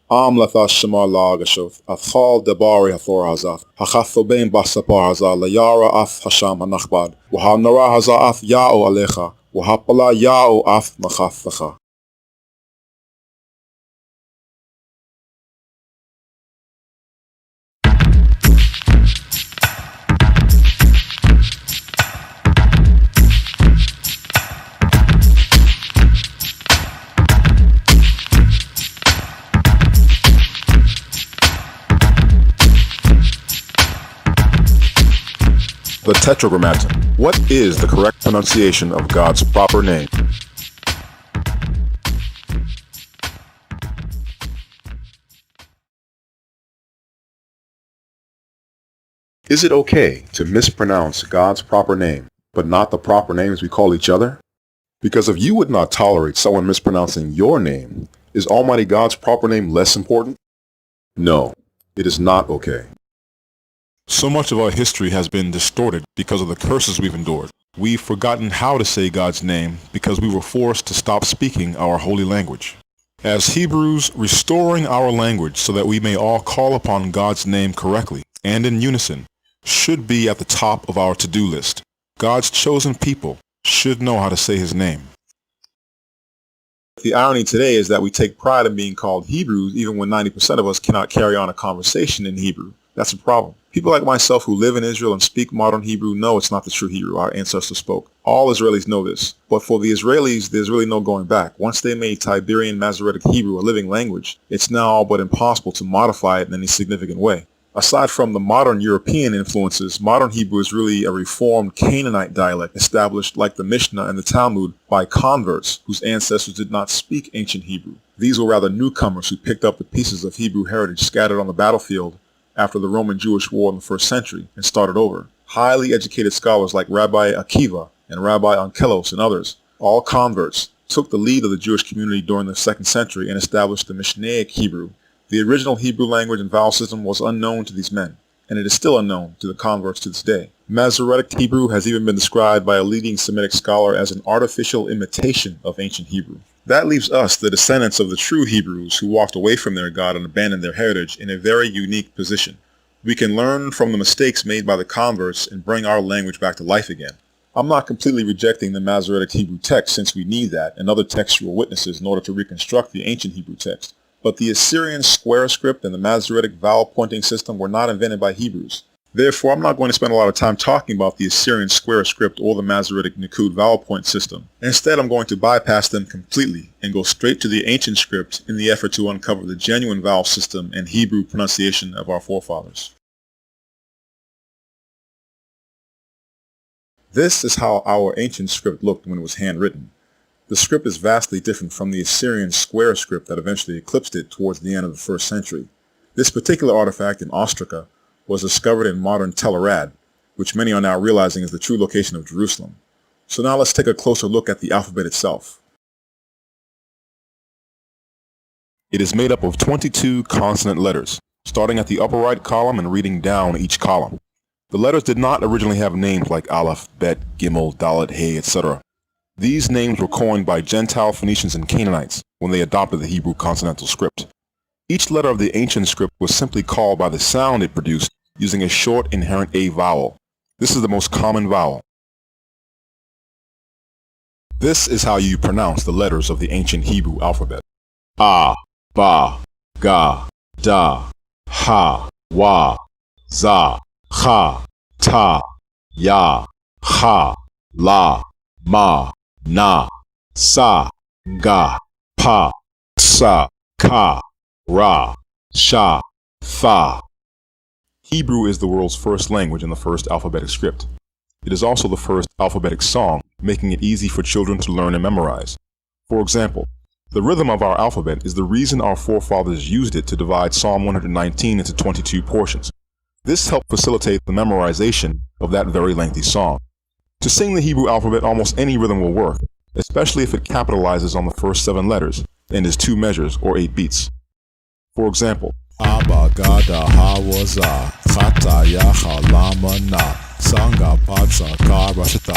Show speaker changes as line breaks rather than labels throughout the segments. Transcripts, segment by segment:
Latha Shamar Lagashoth, Athal Dabari Hathor Hazath, Hachathobain Basapar Hazah, Layara Ath Hasham Hanachbad, Wahanara Hazah Ath Ya'o Alecha, Wahapala Ya'o Ath Machathacha. The Tetragrammaton. What is the correct pronunciation of God's proper name? Is it okay to mispronounce God's proper name, but not the proper names we call each other? Because if you would not tolerate someone mispronouncing your name, is Almighty God's proper name less important? No, it is not okay. So much of our history has been distorted because of the curses we've endured. We've forgotten how to say God's name because we were forced to stop speaking our holy language. As Hebrews, restoring our language so that we may all call upon God's name correctly and in unison should be at the top of our to-do list. God's chosen people should know how to say His name. The irony today is that we take pride in being called Hebrews even when 90% of us cannot carry on a conversation in Hebrew. That's a problem. People like myself who live in Israel and speak modern Hebrew know it's not the true Hebrew our ancestors spoke. All Israelis know this. But for the Israelis, there's really no going back. Once they made Tiberian Masoretic Hebrew a living language, it's now all but impossible to modify it in any significant way. Aside from the modern European influences, modern Hebrew is really a reformed Canaanite dialect established like the Mishnah and the Talmud by converts whose ancestors did not speak ancient Hebrew. These were rather newcomers who picked up the pieces of Hebrew heritage scattered on the battlefield after the Roman-Jewish War in the 1st century and started over. Highly educated scholars like Rabbi Akiva and Rabbi Onkelos and others, all converts, took the lead of the Jewish community during the 2nd century and established the Mishnaic Hebrew. The original Hebrew language and vowel system was unknown to these men, and it is still unknown to the converts to this day. Masoretic Hebrew has even been described by a leading Semitic scholar as an artificial imitation of ancient Hebrew. That leaves us, the descendants of the true Hebrews who walked away from their God and abandoned their heritage, in a very unique position. We can learn from the mistakes made by the converts and bring our language back to life again. I'm not completely rejecting the Masoretic Hebrew text since we need that and other textual witnesses in order to reconstruct the ancient Hebrew text. But the Assyrian square script and the Masoretic vowel pointing system were not invented by Hebrews. Therefore, I'm not going to spend a lot of time talking about the Assyrian square script or the Masoretic Nikud vowel point system. Instead, I'm going to bypass them completely and go straight to the ancient script in the effort to uncover the genuine vowel system and Hebrew pronunciation of our forefathers. This is how our ancient script looked when it was handwritten. The script is vastly different from the Assyrian square script that eventually eclipsed it towards the end of the 1st century. This particular artifact in Ostraca was discovered in modern Tel Arad, which many are now realizing is the true location of Jerusalem. So now let's take a closer look at the alphabet itself. It is made up of 22 consonant letters, starting at the upper right column and reading down each column. The letters did not originally have names like Aleph, Bet, Gimel, Dalet, Hey, etc. These names were coined by Gentile Phoenicians and Canaanites when they adopted the Hebrew consonantal script. Each letter of the ancient script was simply called by the sound it produced using a short inherent A vowel. This is the most common vowel. This is how you pronounce the letters of the ancient Hebrew alphabet. A, Ba, Ga, Da, Ha, Wa, Za, Cha, Ta, Ya, Ha, La, Ma, Na, Sa, Ga, Pa, Sa, Ka, Ra, Sha, Fa. Hebrew is the world's first language and the first alphabetic script. It is also the first alphabetic song, making it easy for children to learn and memorize. For example, the rhythm of our alphabet is the reason our forefathers used it to divide Psalm 119 into 22 portions. This helped facilitate the memorization of that very lengthy song. To sing the Hebrew alphabet, almost any rhythm will work, especially if it capitalizes on the first 7 letters and is 2 measures or 8 beats. For example,
Abba Gada Hawaza Chata Yacha Lama Na Sanga Patsa Karashita.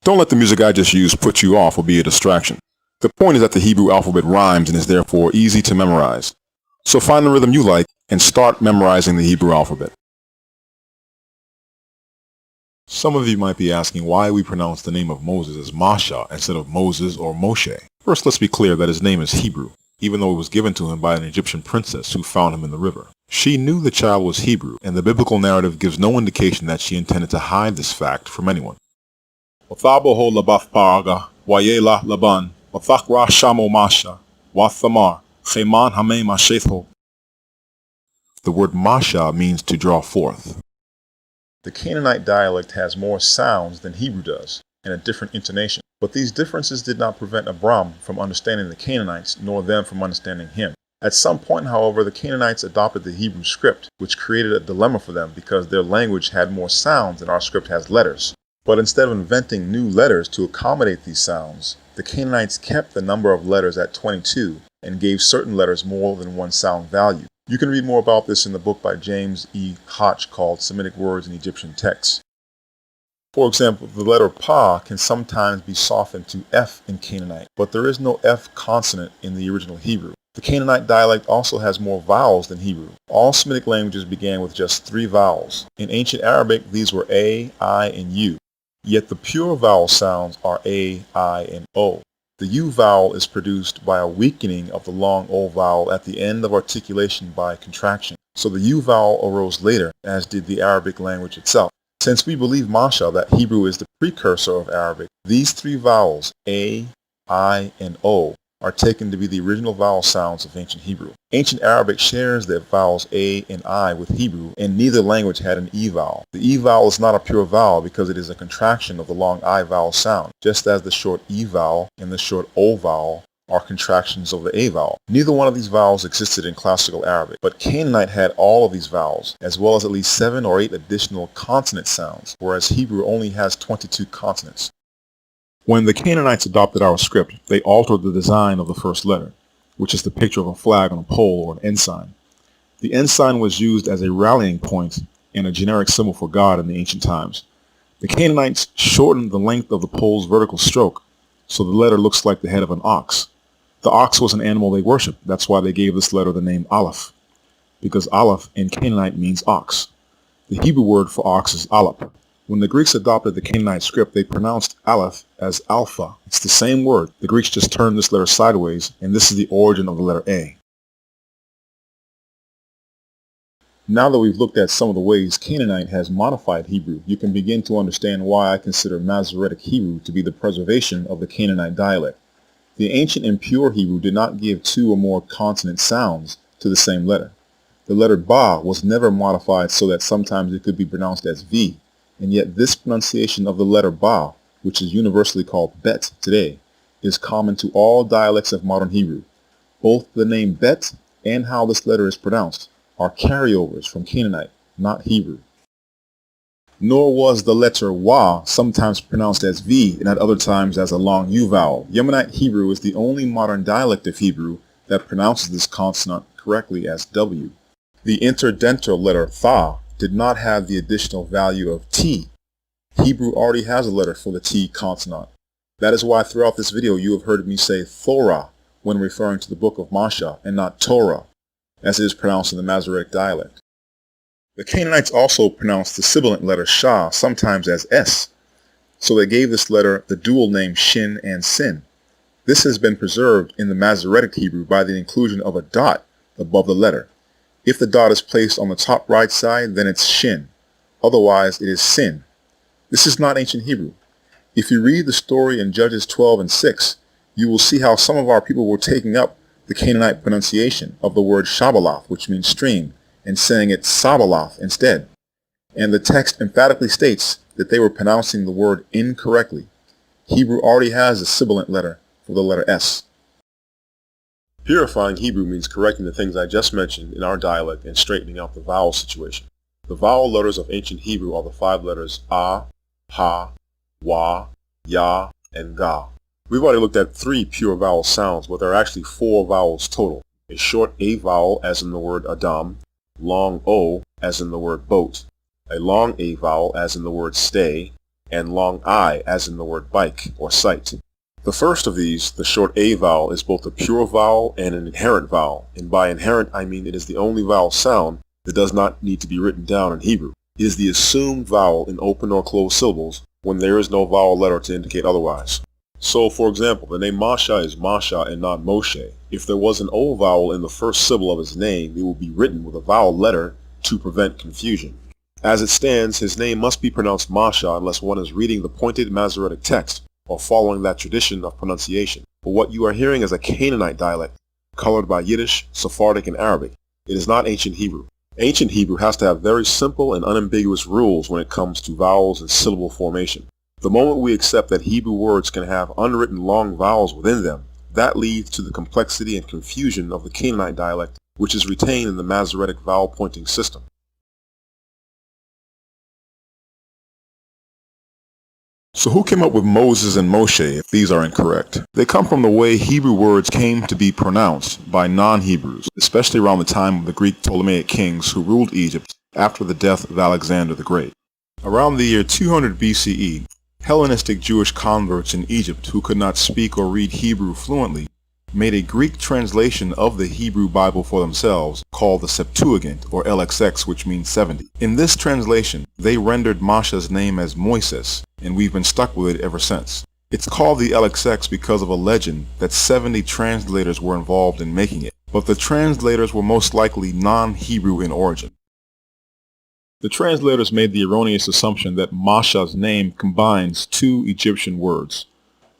Don't let the music I just used put you off or be a distraction. The point is that the Hebrew alphabet rhymes and is therefore easy to memorize. So find the rhythm you like and start memorizing the Hebrew alphabet. Some of you might be asking why we pronounce the name of Moses as Masha instead of Moses or Moshe. First, let's be clear that his name is Hebrew, even though it was given to him by an Egyptian princess who found him in the river. She knew the child was Hebrew, and the biblical narrative gives no indication that she intended to hide this fact from anyone. The word Masha means to draw forth. The Canaanite dialect has more sounds than Hebrew does, and a different intonation. But these differences did not prevent Abram from understanding the Canaanites, nor them from understanding him. At some point, however, the Canaanites adopted the Hebrew script, which created a dilemma for them because their language had more sounds than our script has letters. But instead of inventing new letters to accommodate these sounds, the Canaanites kept the number of letters at 22 and gave certain letters more than one sound value. You can read more about this in the book by James E. Hotch called Semitic Words in Egyptian Texts. For example, the letter Pa can sometimes be softened to F in Canaanite, but there is no F consonant in the original Hebrew. The Canaanite dialect also has more vowels than Hebrew. All Semitic languages began with just 3 vowels. In ancient Arabic, these were A, I, and U. Yet the pure vowel sounds are A, I, and O. The U vowel is produced by a weakening of the long O vowel at the end of articulation by contraction. So the U vowel arose later, as did the Arabic language itself. Since we believe, Masha, that Hebrew is the precursor of Arabic, these 3 vowels, A, I, and O, are taken to be the original vowel sounds of ancient Hebrew. Ancient Arabic shares their vowels A and I with Hebrew, and neither language had an E vowel. The E vowel is not a pure vowel because it is a contraction of the long I vowel sound, just as the short E vowel and the short O vowel are contractions of the A vowel. Neither one of these vowels existed in classical Arabic, but Canaanite had all of these vowels, as well as at least 7 or 8 additional consonant sounds, whereas Hebrew only has 22 consonants. When the Canaanites adopted our script, they altered the design of the first letter, which is the picture of a flag on a pole or an ensign. The ensign was used as a rallying point and a generic symbol for God in the ancient times. The Canaanites shortened the length of the pole's vertical stroke, so the letter looks like the head of an ox. The ox was an animal they worshipped. That's why they gave this letter the name Aleph, because Aleph in Canaanite means ox. The Hebrew word for ox is Aleph. When the Greeks adopted the Canaanite script, they pronounced Aleph as Alpha. It's the same word. The Greeks just turned this letter sideways, and this is the origin of the letter A. Now that we've looked at some of the ways Canaanite has modified Hebrew, you can begin to understand why I consider Masoretic Hebrew to be the preservation of the Canaanite dialect. The ancient and pure Hebrew did not give 2 or more consonant sounds to the same letter. The letter Ba was never modified so that sometimes it could be pronounced as V. And yet this pronunciation of the letter Ba, which is universally called Bet today, is common to all dialects of modern Hebrew. Both the name Bet and how this letter is pronounced are carryovers from Canaanite, not Hebrew. Nor was the letter Wa sometimes pronounced as V and at other times as a long U vowel. Yemenite Hebrew is the only modern dialect of Hebrew that pronounces this consonant correctly as W. The interdental letter Tha did not have the additional value of T. Hebrew already has a letter for the T consonant. That is why throughout this video you have heard me say Thorah when referring to the book of Masha and not Torah, as it is pronounced in the Masoretic dialect. The Canaanites also pronounced the sibilant letter Shah sometimes as S, so they gave this letter the dual name Shin and Sin. This has been preserved in the Masoretic Hebrew by the inclusion of a dot above the letter. If the dot is placed on the top right side, then it's Shin. Otherwise, it is Sin. This is not ancient Hebrew. If you read the story in Judges 12 and 6, you will see how some of our people were taking up the Canaanite pronunciation of the word Shabaloth, which means stream, and saying it Sabaloth instead. And the text emphatically states that they were pronouncing the word incorrectly. Hebrew already has a sibilant letter for the letter S. Purifying Hebrew means correcting the things I just mentioned in our dialect and straightening out the vowel situation. The vowel letters of ancient Hebrew are the 5 letters A, Ha, Wa, Ya, and Ga. We've already looked at 3 pure vowel sounds, but there are actually 4 vowels total. A short A vowel as in the word Adam, long O as in the word boat, a long A vowel as in the word stay, and long I as in the word bike or sight. The first of these, the short A vowel, is both a pure vowel and an inherent vowel, and by inherent I mean it is the only vowel sound that does not need to be written down in Hebrew. It is the assumed vowel in open or closed syllables when there is no vowel letter to indicate otherwise. So, for example, the name Masha is Masha and not Moshe. If there was an O vowel in the first syllable of his name, it would be written with a vowel letter to prevent confusion. As it stands, his name must be pronounced Masha unless one is reading the pointed Masoretic text or following that tradition of pronunciation. But what you are hearing is a Canaanite dialect, colored by Yiddish, Sephardic, and Arabic. It is not ancient Hebrew. Ancient Hebrew has to have very simple and unambiguous rules when it comes to vowels and syllable formation. The moment we accept that Hebrew words can have unwritten long vowels within them, that leads to the complexity and confusion of the Canaanite dialect, which is retained in the Masoretic vowel pointing system. So who came up with Moses and Moshe if these are incorrect? They come from the way Hebrew words came to be pronounced by non-Hebrews, especially around the time of the Greek Ptolemaic kings who ruled Egypt after the death of Alexander the Great. Around the year 200 BCE, Hellenistic Jewish converts in Egypt who could not speak or read Hebrew fluently made a Greek translation of the Hebrew Bible for themselves called the Septuagint, or LXX, which means 70. In this translation, they rendered Masha's name as Moises, and we've been stuck with it ever since. It's called the LXX because of a legend that 70 translators were involved in making it, but the translators were most likely non-Hebrew in origin. The translators made the erroneous assumption that Masha's name combines two Egyptian words.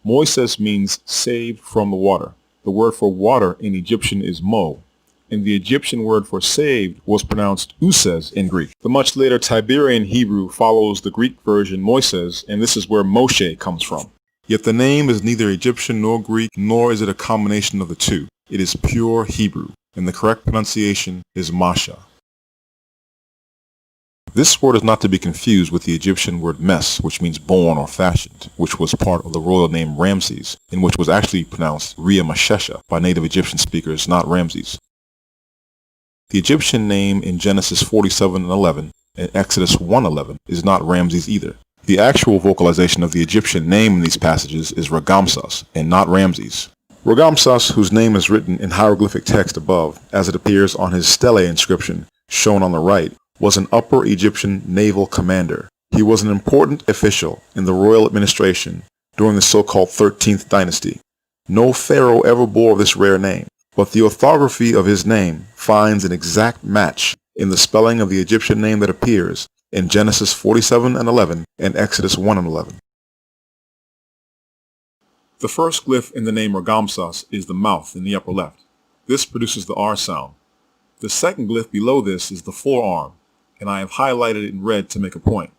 Moises means saved from the water. The word for water in Egyptian is mo, and the Egyptian word for saved was pronounced uses in Greek. The much later Tiberian Hebrew follows the Greek version Moises, and this is where Moshe comes from. Yet the name is neither Egyptian nor Greek, nor is it a combination of the two. It is pure Hebrew, and the correct pronunciation is Masha. This word is not to be confused with the Egyptian word mes, which means born or fashioned, which was part of the royal name Ramses, and which was actually pronounced Ria Mashesha by native Egyptian speakers, not Ramses. The Egyptian name in Genesis 47:11 and Exodus 1:11 is not Ramses either. The actual vocalization of the Egyptian name in these passages is Ragamsas and not Ramses. Ragamsas, whose name is written in hieroglyphic text above, as it appears on his stele inscription shown on the right, was an Upper Egyptian naval commander. He was an important official in the royal administration during the so-called 13th dynasty. No pharaoh ever bore this rare name, but the orthography of his name finds an exact match in the spelling of the Egyptian name that appears in Genesis 47:11 and Exodus 1:11. The first glyph in the name Ragamsas is the mouth in the upper left. This produces the R sound. The second glyph below this is the forearm, and I have highlighted it in red to make a point.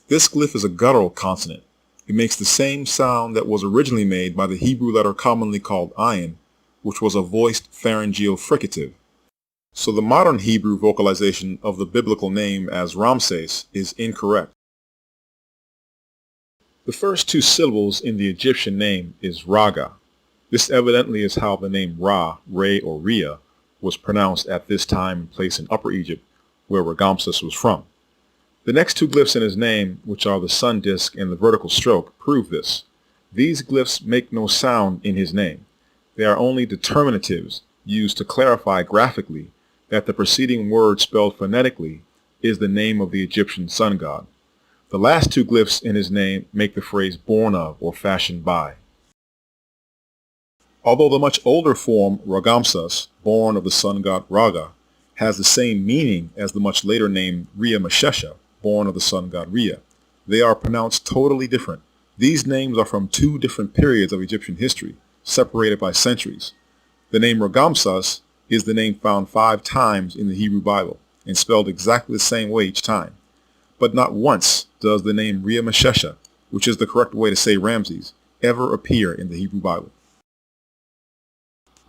This glyph is a guttural consonant. It makes the same sound that was originally made by the Hebrew letter commonly called ayin, which was a voiced pharyngeal fricative. So the modern Hebrew vocalization of the biblical name as Ramses is incorrect. The first two syllables in the Egyptian name is Raga. This evidently is how the name Ra, Re, or Ria was pronounced at this time and place in Upper Egypt, where Ragamsas was from. The next two glyphs in his name, which are the sun disk and the vertical stroke, prove this. These glyphs make no sound in his name. They are only determinatives used to clarify graphically that the preceding word spelled phonetically is the name of the Egyptian sun god. The last two glyphs in his name make the phrase born of or fashioned by. Although the much older form Ragamsas, born of the sun god Raga, has the same meaning as the much later name Ria Mashesha, born of the sun god Ria, they are pronounced totally different. These names are from two different periods of Egyptian history, separated by centuries. The name Ragamsas is the name found 5 times in the Hebrew Bible and spelled exactly the same way each time. But not once does the name Ria Mashesha, which is the correct way to say Ramses, ever appear in the Hebrew Bible.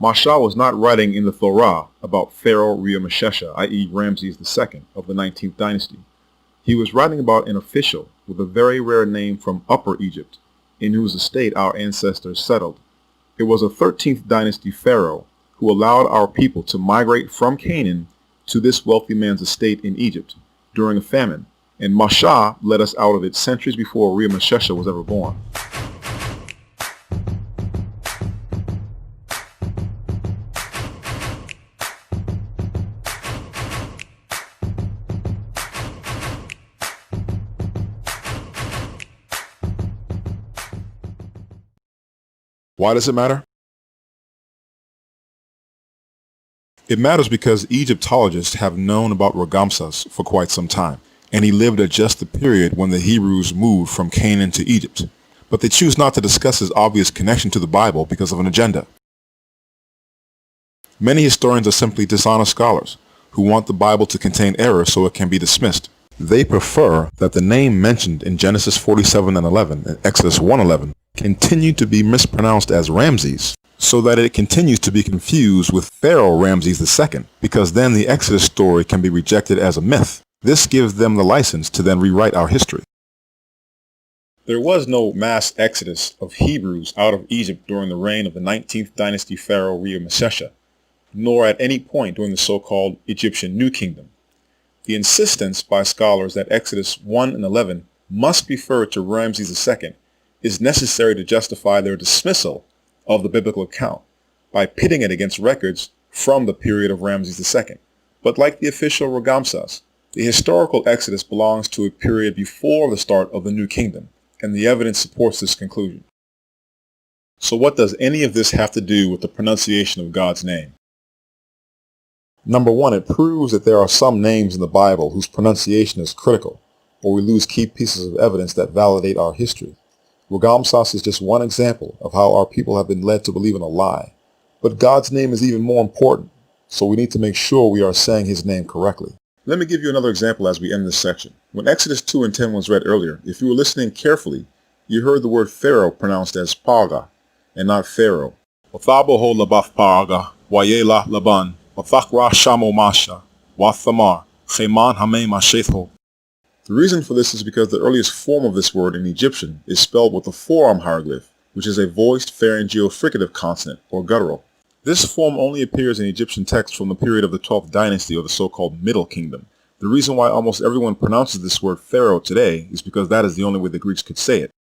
Masha was not writing in the Torah about Pharaoh Ria Mashesha, i.e. Ramses II of the 19th dynasty. He was writing about an official with a very rare name from Upper Egypt, in whose estate our ancestors settled. It was a 13th dynasty pharaoh who allowed our people to migrate from Canaan to this wealthy man's estate in Egypt during a famine, And Masha led us out of it centuries before Reintroducing was ever born. Why does it matter? It matters because Egyptologists have known about Ramses for quite some time, and he lived at just the period when the Hebrews moved from Canaan to Egypt. But they choose not to discuss his obvious connection to the Bible because of an agenda. Many historians are simply dishonest scholars who want the Bible to contain error so it can be dismissed. They prefer that the name mentioned in Genesis 47:11 and Exodus 1:11 continue to be mispronounced as Ramses, so that it continues to be confused with Pharaoh Ramses II, because then the Exodus story can be rejected as a myth. This gives them the license to then rewrite our history. There was no mass exodus of Hebrews out of Egypt during the reign of the 19th dynasty Pharaoh Reintroducing, nor at any point during the so-called Egyptian New Kingdom. The insistence by scholars that Exodus 1 and 11 must refer to Ramses II is necessary to justify their dismissal of the biblical account by pitting it against records from the period of Ramses II. But like the official Ramses, the historical Exodus belongs to a period before the start of the New Kingdom, and the evidence supports this conclusion. So what does any of this have to do with the pronunciation of God's name? Number one, it proves that there are some names in the Bible whose pronunciation is critical, or we lose key pieces of evidence that validate our history. Ramses is just one example of how our people have been led to believe in a lie. But God's name is even more important, so we need to make sure we are saying his name correctly. Let me give you another example as we end this section. When Exodus 2 and 10 was read earlier, if you were listening carefully, you heard the word Pharaoh pronounced as Paga, and not Pharaoh. Wathaboho labaf Paga, Wayela Laban, Wathakra Shamo Masha, Wathamar, Cheman Hame Mashetho. The reason for this is because the earliest form of this word in Egyptian is spelled with a forearm hieroglyph, which is a voiced pharyngeo-fricative consonant, or guttural. This form only appears in Egyptian texts from the period of the 12th dynasty, or the so-called Middle Kingdom. The reason why almost everyone pronounces this word Pharaoh today is because that is the only way the Greeks could say it.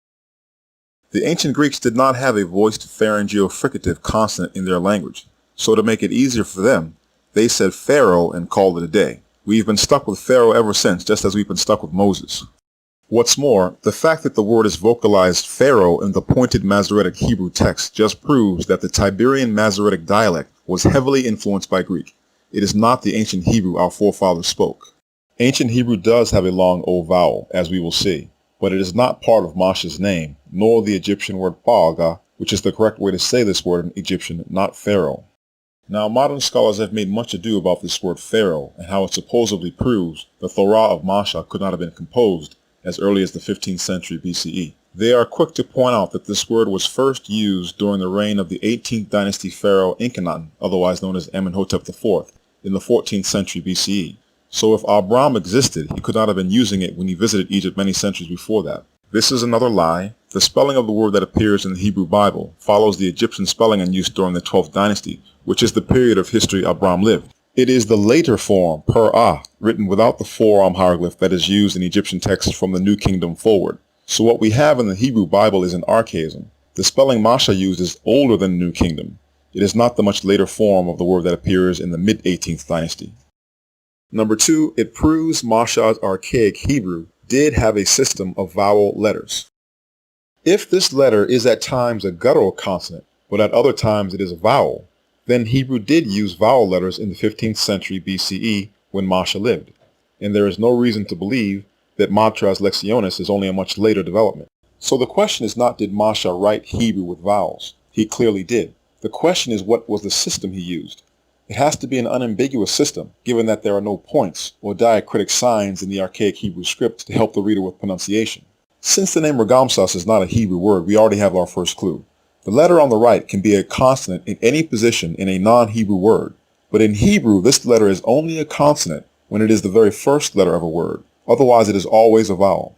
The ancient Greeks did not have a voiced pharyngeo-fricative consonant in their language, so to make it easier for them, they said Pharaoh and called it a day. We've been stuck with Pharaoh ever since, just as we've been stuck with Moses. What's more, the fact that the word is vocalized Pharaoh in the pointed Masoretic Hebrew text just proves that the Tiberian Masoretic dialect was heavily influenced by Greek. It is not the ancient Hebrew our forefathers spoke. Ancient Hebrew does have a long O vowel, as we will see, but it is not part of Masha's name, nor the Egyptian word Paga, which is the correct way to say this word in Egyptian, not Pharaoh. Now, modern scholars have made much ado about this word Pharaoh and how it supposedly proves the Torah of Masha could not have been composed as early as the 15th century BCE. They are quick to point out that this word was first used during the reign of the 18th dynasty pharaoh Enkidu, otherwise known as Amenhotep IV, in the 14th century BCE. So if Abram existed, he could not have been using it when he visited Egypt many centuries before that. This is another lie. The spelling of the word that appears in the Hebrew Bible follows the Egyptian spelling in use during the 12th dynasty, which is the period of history Abram lived. It is the later form, per-ah, written without the forearm hieroglyph that is used in Egyptian texts from the New Kingdom forward. So what we have in the Hebrew Bible is an archaism. The spelling Masha used is older than the New Kingdom. It is not the much later form of the word that appears in the mid-18th dynasty. Number two, it proves Masha's archaic Hebrew did have a system of vowel letters. If this letter is at times a guttural consonant, but at other times it is a vowel, then Hebrew did use vowel letters in the 15th century BCE when Masha lived, and there is no reason to believe that Matras Lectionis is only a much later development. So the question is not, did Masha write Hebrew with vowels? He clearly did. The question is, what was the system he used? It has to be an unambiguous system, given that there are no points or diacritic signs in the archaic Hebrew script to help the reader with pronunciation. Since the name Ramses is not a Hebrew word, we already have our first clue. The letter on the right can be a consonant in any position in a non-Hebrew word, but in Hebrew this letter is only a consonant when it is the very first letter of a word. Otherwise it is always a vowel.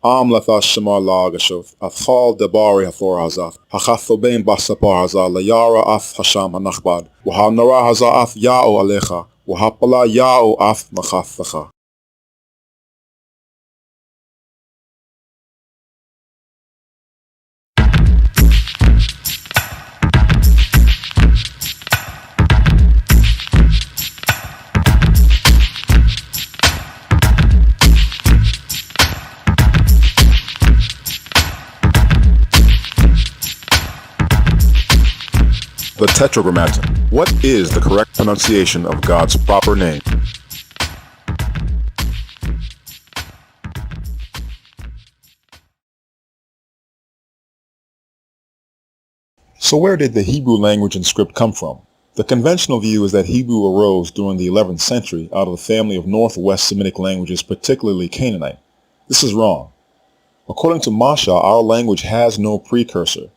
Latha Shema Lagashoth, Athal Ghabaray Hathor Hazaf, Hachathobain Basapar Hazal, Layara Ath Hasham Hanachbad, Wahanara Hazah Ath Ya'o Alecha, Wahapala Ya'o Ath Machathacha. The Tetragrammaton. What is the correct pronunciation of God's proper name? So where did the Hebrew language and script come from? The conventional view is that Hebrew arose during the 11th century out of the family of Northwest Semitic languages, particularly Canaanite. This is wrong. According to Masha, our language has no precursor.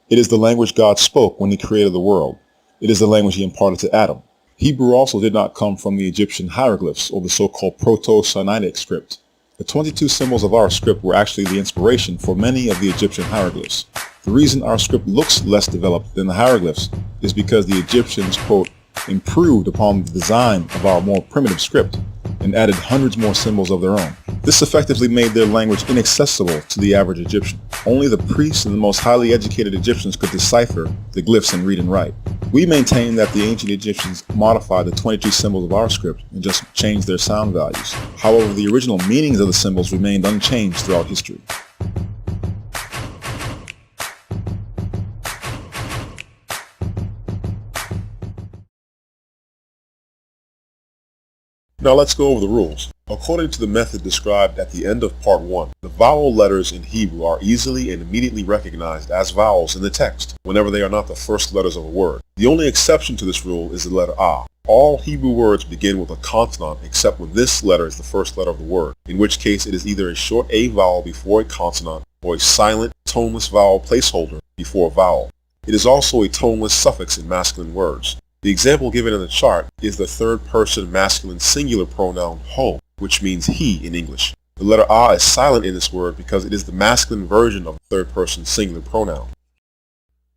It is the language God spoke when he created the world. It is the language he imparted to Adam. Hebrew also did not come from the Egyptian hieroglyphs or the so-called Proto-Sinaitic script. The 22 symbols of our script were actually the inspiration for many of the Egyptian hieroglyphs. The reason our script looks less developed than the hieroglyphs is because the Egyptians, quote, improved upon the design of our more primitive script and added hundreds more symbols of their own. This effectively made their language inaccessible to the average Egyptian. Only the priests and the most highly educated Egyptians could decipher the glyphs and read and write. We maintain that the ancient Egyptians modified the 22 symbols of our script and just changed their sound values. However, the original meanings of the symbols remained unchanged throughout history. Now let's go over the rules. According to the method described at the end of part 1, the vowel letters in Hebrew are easily and immediately recognized as vowels in the text whenever they are not the first letters of a word. The only exception to this rule is the letter A. All Hebrew words begin with a consonant except when this letter is the first letter of the word, in which case it is either a short A vowel before a consonant or a silent, toneless vowel placeholder before a vowel. It is also a toneless suffix in masculine words. The example given in the chart is the third-person masculine singular pronoun ho, which means he in English. The letter A is silent in this word because it is the masculine version of the third-person singular pronoun.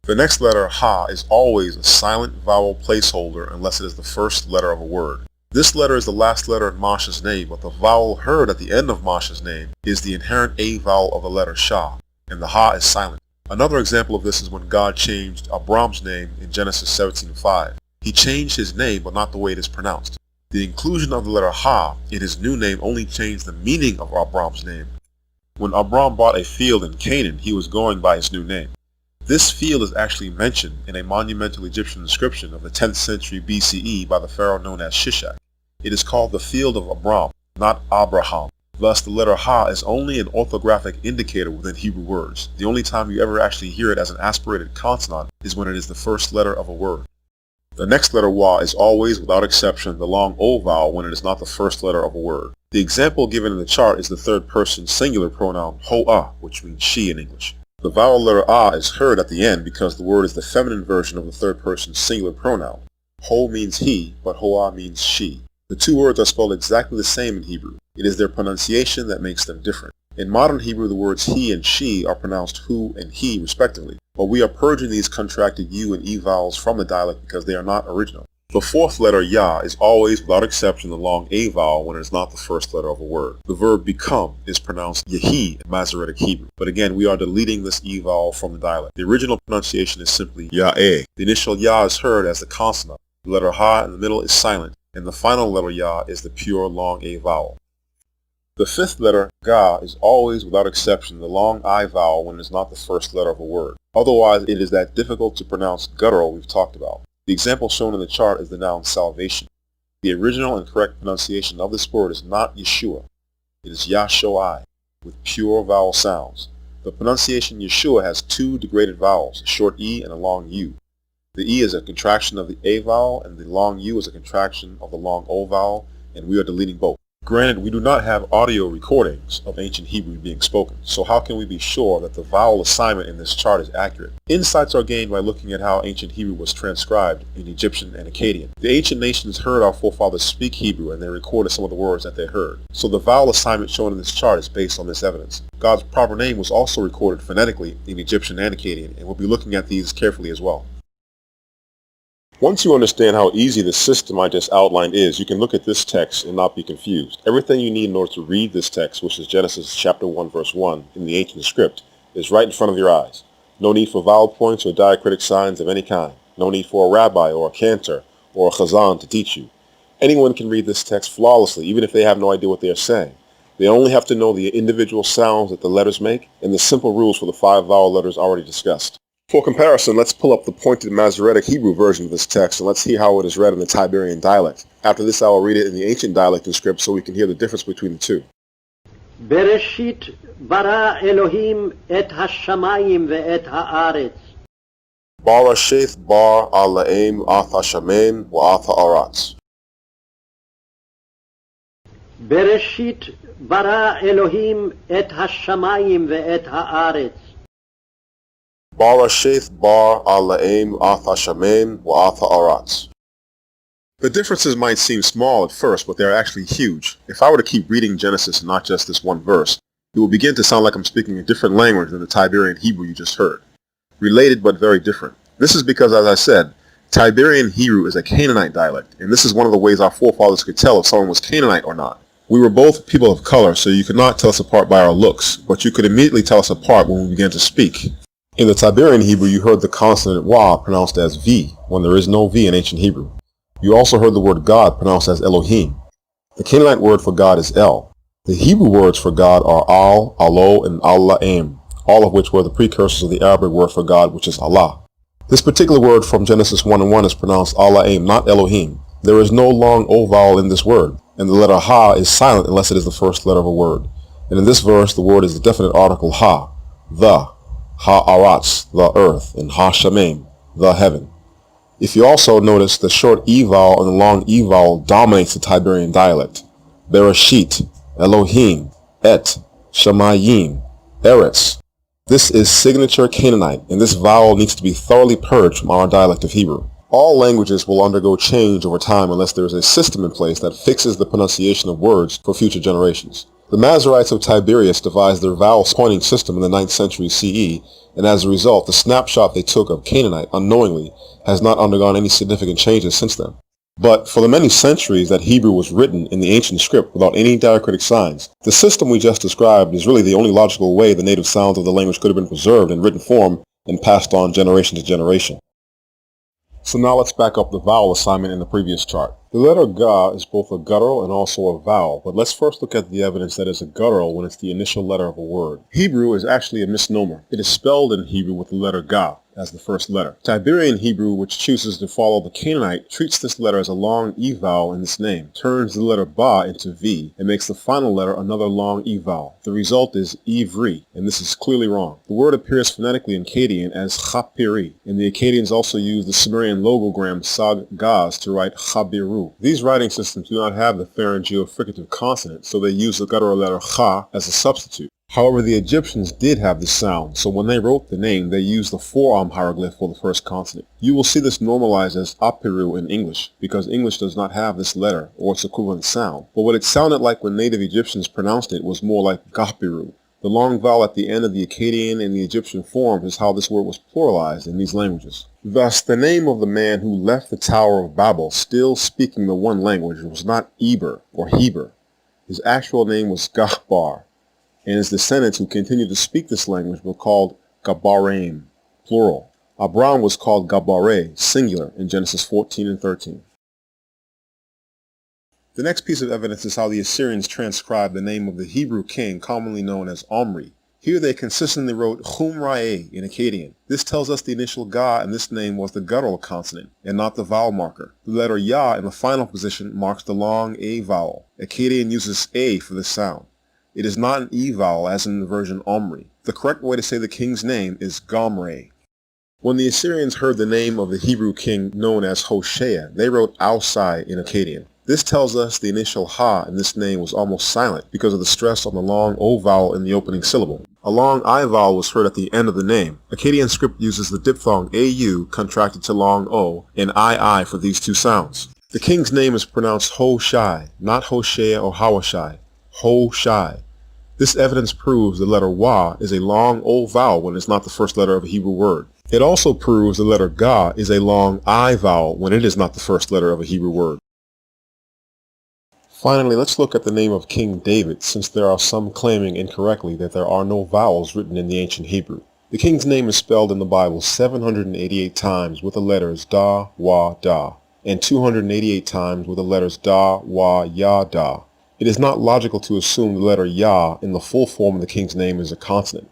The next letter, ha, is always a silent vowel placeholder unless it is the first letter of a word. This letter is the last letter in Masha's name, but the vowel heard at the end of Masha's name is the inherent A vowel of the letter Shah, and the ha is silent. Another example of this is when God changed Abram's name in Genesis 17:5. He changed his name, but not the way it is pronounced. The inclusion of the letter Ha in his new name only changed the meaning of Abram's name. When Abram bought a field in Canaan, he was going by his new name. This field is actually mentioned in a monumental Egyptian inscription of the 10th century BCE by the pharaoh known as Shishak. It is called the Field of Abram, not Abraham. Thus, the letter Ha is only an orthographic indicator within Hebrew words. The only time you ever actually hear it as an aspirated consonant is when it is the first letter of a word. The next letter Wa is always, without exception, the long O vowel when it is not the first letter of a word. The example given in the chart is the third-person singular pronoun Ho-ah, which means she in English. The vowel letter A is heard at the end because the word is the feminine version of the third-person singular pronoun. Ho means he, but Ho-ah means she. The two words are spelled exactly the same in Hebrew. It is their pronunciation that makes them different. In modern Hebrew, the words he and she are pronounced hu and he respectively, but we are purging these contracted u and e vowels from the dialect because they are not original. The fourth letter ya is always, without exception, the long a vowel when it is not the first letter of a word. The verb become is pronounced yehi in Masoretic Hebrew, but again we are deleting this e vowel from the dialect. The original pronunciation is simply ya-e. The initial ya is heard as the consonant. The letter ha in the middle is silent, and the final letter ya is the pure long a vowel. The fifth letter, ga, is always, without exception, the long I vowel when it is not the first letter of a word. Otherwise, it is that difficult to pronounce guttural we've talked about. The example shown in the chart is the noun salvation. The original and correct pronunciation of this word is not Yeshua. It is Yahshoi, with pure vowel sounds. The pronunciation Yeshua has two degraded vowels, a short E and a long U. The E is a contraction of the A vowel, and the long U is a contraction of the long O vowel, and we are deleting both. Granted, we do not have audio recordings of ancient Hebrew being spoken, so how can we be sure that the vowel assignment in this chart is accurate? Insights are gained by looking at how ancient Hebrew was transcribed in Egyptian and Akkadian. The ancient nations heard our forefathers speak Hebrew, and they recorded some of the words that they heard. So the vowel assignment shown in this chart is based on this evidence. God's proper name was also recorded phonetically in Egyptian and Akkadian, and we'll be looking at these carefully as well. Once you understand how easy the system I just outlined is, you can look at this text and not be confused. Everything you need in order to read this text, which is Genesis chapter 1 verse 1 in the ancient script, is right in front of your eyes. No need for vowel points or diacritic signs of any kind. No need for a rabbi or a cantor or a chazan to teach you. Anyone can read this text flawlessly, even if they have no idea what they are saying. They only have to know the individual sounds that the letters make and the simple rules for the 5 vowel letters already discussed. For comparison, let's pull up the pointed Masoretic Hebrew version of this text and let's hear how it is read in the Tiberian dialect. After this, I will read it in the ancient dialect and script so we can hear the difference between the two.
Bereshit bara Elohim et hashamayim ve'et haaretz.
Barasheth bar alaim ath hashamayim wa ath haaretz.
Bereshit bara Elohim et hashamayim ve'et haaretz.
Barasheth bar alaim ath hashamayim wa ath haaretz. The differences might seem small at first, but they're actually huge. If I were to keep reading Genesis and not just this one verse, it will begin to sound like I'm speaking a different language than the Tiberian Hebrew you just heard. Related but very different. This is because, as I said, Tiberian Hebrew is a Canaanite dialect, and this is one of the ways our forefathers could tell if someone was Canaanite or not. We were both people of color, so you could not tell us apart by our looks, but you could immediately tell us apart when we began to speak. In the Tiberian Hebrew, you heard the consonant wa pronounced as V, when there is no V in ancient Hebrew. You also heard the word God pronounced as Elohim. The Canaanite word for God is El. The Hebrew words for God are Al, Alo, and Allah-Aim, all of which were the precursors of the Arabic word for God, which is Allah. This particular word from Genesis 1:1 is pronounced Allah-Aim, not Elohim. There is no long O vowel in this word, and the letter Ha is silent unless it is the first letter of a word. And in this verse, the word is the definite article Ha, the, Ha-aratz, the earth, and Ha-shamayim, the heaven. If you also notice, the short E vowel and the long E vowel dominates the Tiberian dialect. Bereshit, Elohim, Et, Shamayim, Eretz. This is signature Canaanite, and this vowel needs to be thoroughly purged from our dialect of Hebrew. All languages will undergo change over time unless there is a system in place that fixes the pronunciation of words for future generations. The Masoretes of Tiberias devised their vowel pointing system in the 9th century CE, and as a result, the snapshot they took of Canaanite unknowingly has not undergone any significant changes since then. But for the many centuries that Hebrew was written in the ancient script without any diacritic signs, the system we just described is really the only logical way the native sounds of the language could have been preserved in written form and passed on generation to generation. So now let's back up the vowel assignment in the previous chart. The letter Ga is both a guttural and also a vowel, but let's first look at the evidence that it's a guttural when it's the initial letter of a word. Hebrew is actually a misnomer. It is spelled in Hebrew with the letter Ga as the first letter. Tiberian Hebrew, which chooses to follow the Canaanite, treats this letter as a long E vowel in its name, turns the letter Ba into V, and makes the final letter another long E vowel. The result is Ivri, and this is clearly wrong. The word appears phonetically in Akkadian as Chapiri, and the Akkadians also use the Sumerian logogram Sag Gaz to write Chabiru. These writing systems do not have the pharyngeal fricative consonant, so they use the guttural letter Cha as a substitute. However, the Egyptians did have this sound, so when they wrote the name, they used the forearm hieroglyph for the first consonant. You will see this normalized as Apiru in English, because English does not have this letter or its equivalent sound. But what it sounded like when native Egyptians pronounced it was more like Gapiru. The long vowel at the end of the Akkadian and the Egyptian forms is how this word was pluralized in these languages. Thus, the name of the man who left the Tower of Babel still speaking the one language was not Eber or Heber. His actual name was Ghabar, and his descendants who continued to speak this language were called Ghabaraim, plural. Abraham was called Ghabaray, singular, in Genesis 14 and 13. The next piece of evidence is how the Assyrians transcribed the name of the Hebrew king commonly known as Omri Here they consistently wrote Ghabaray in Akkadian. This tells us the initial Ga in this name was the guttural consonant and not the vowel marker. The letter Ya in the final position marks the long A vowel. Akkadian uses A for this sound. It is not an E vowel as in the version Omri. The correct way to say the king's name is Ghabaray. When the Assyrians heard the name of the Hebrew king known as Hoshea, they wrote Ausai in Akkadian. This tells us the initial Ha in this name was almost silent because of the stress on the long O vowel in the opening syllable. A long I vowel was heard at the end of the name. Akkadian script uses the diphthong AU contracted to long O and II for these two sounds. The king's name is pronounced Hoshai, not Hoshea or Hawashai. Hoshai. This evidence proves the letter Wa is a long O vowel when it's not the first letter of a Hebrew word. It also proves the letter Ga is a long I vowel when it is not the first letter of a Hebrew word. Finally, let's look at the name of King David, since there are some claiming incorrectly that there are no vowels written in the ancient Hebrew. The king's name is spelled in the Bible 788 times with the letters Da, Wa, Da, and 288 times with the letters Da, Wa, Ya, Da. It is not logical to assume the letter Ya in the full form of the king's name is a consonant,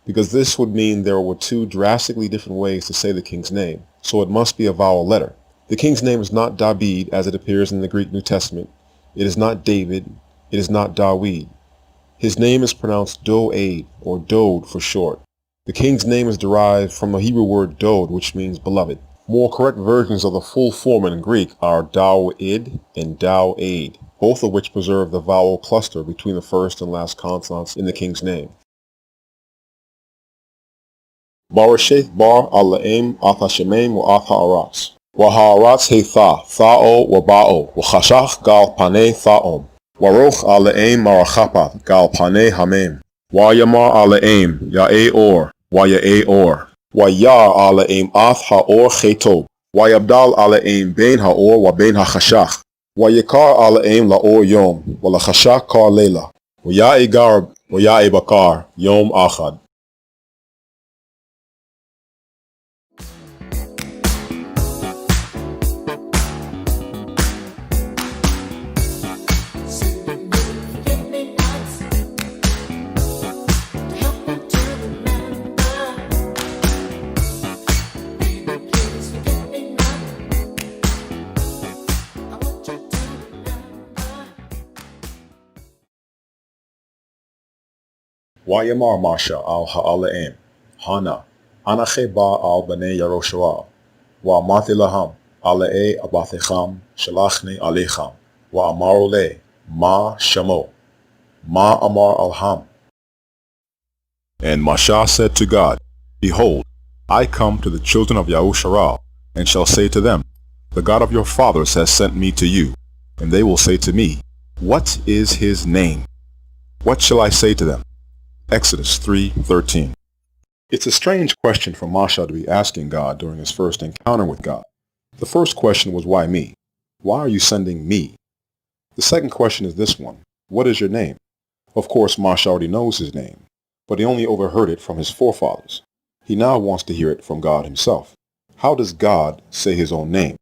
because this would mean there were two drastically different ways to say the king's name, so it must be a vowel letter. The king's name is not David as it appears in the Greek New Testament. It is not David. It is not Dawid. His name is pronounced Do'ed, or Dode for short. The king's name is derived from the Hebrew word Dode, which means beloved. More correct versions of the full form in Greek are Dawid and Daw'ed, both of which preserve the vowel cluster between the first and last consonants in the king's name. Barasheth bar al-la'im ath ha-shemaim wa ath ha'aratz. Wa ha'aratz he tha, tha'o wa ba'o, wa chashach gal panei tha'om. Wa roch al-la'im marachapath gal panei hamem. Wa yamar al-la'im ya'e or, wa ya'e or. Wa yar al-la'im ath ha'or chetob. Wa yabdal al-la'im bein ha'or wa bein ha'chashach. Wa yikar al-la'im la'or yom, wa la-chashach kar leila. Wa ya'e garb, wa ya'e bakar, yom achad. Wayamar Masha al Ha'ala'im, Hana, Anache ba al Bnei Yeroshua, Wa Mathilaham, Ala'e Abathecham, Shalachne Alecham, Wa Amarole, Ma Shamo, Ma Amar Alham. And Masha said to God, Behold, I come to the children of Yahusharah, and shall say to them, The God of your fathers has sent me to you. And they will say to me, What is his name? What shall I say to them? Exodus 3:13. It's a strange question for Masha to be asking God during his first encounter with God. The first question was, why me? Why are you sending me? The second question is this one, what is your name? Of course, Masha already knows his name, but he only overheard it from his forefathers. He now wants to hear it from God himself. How does God say his own name?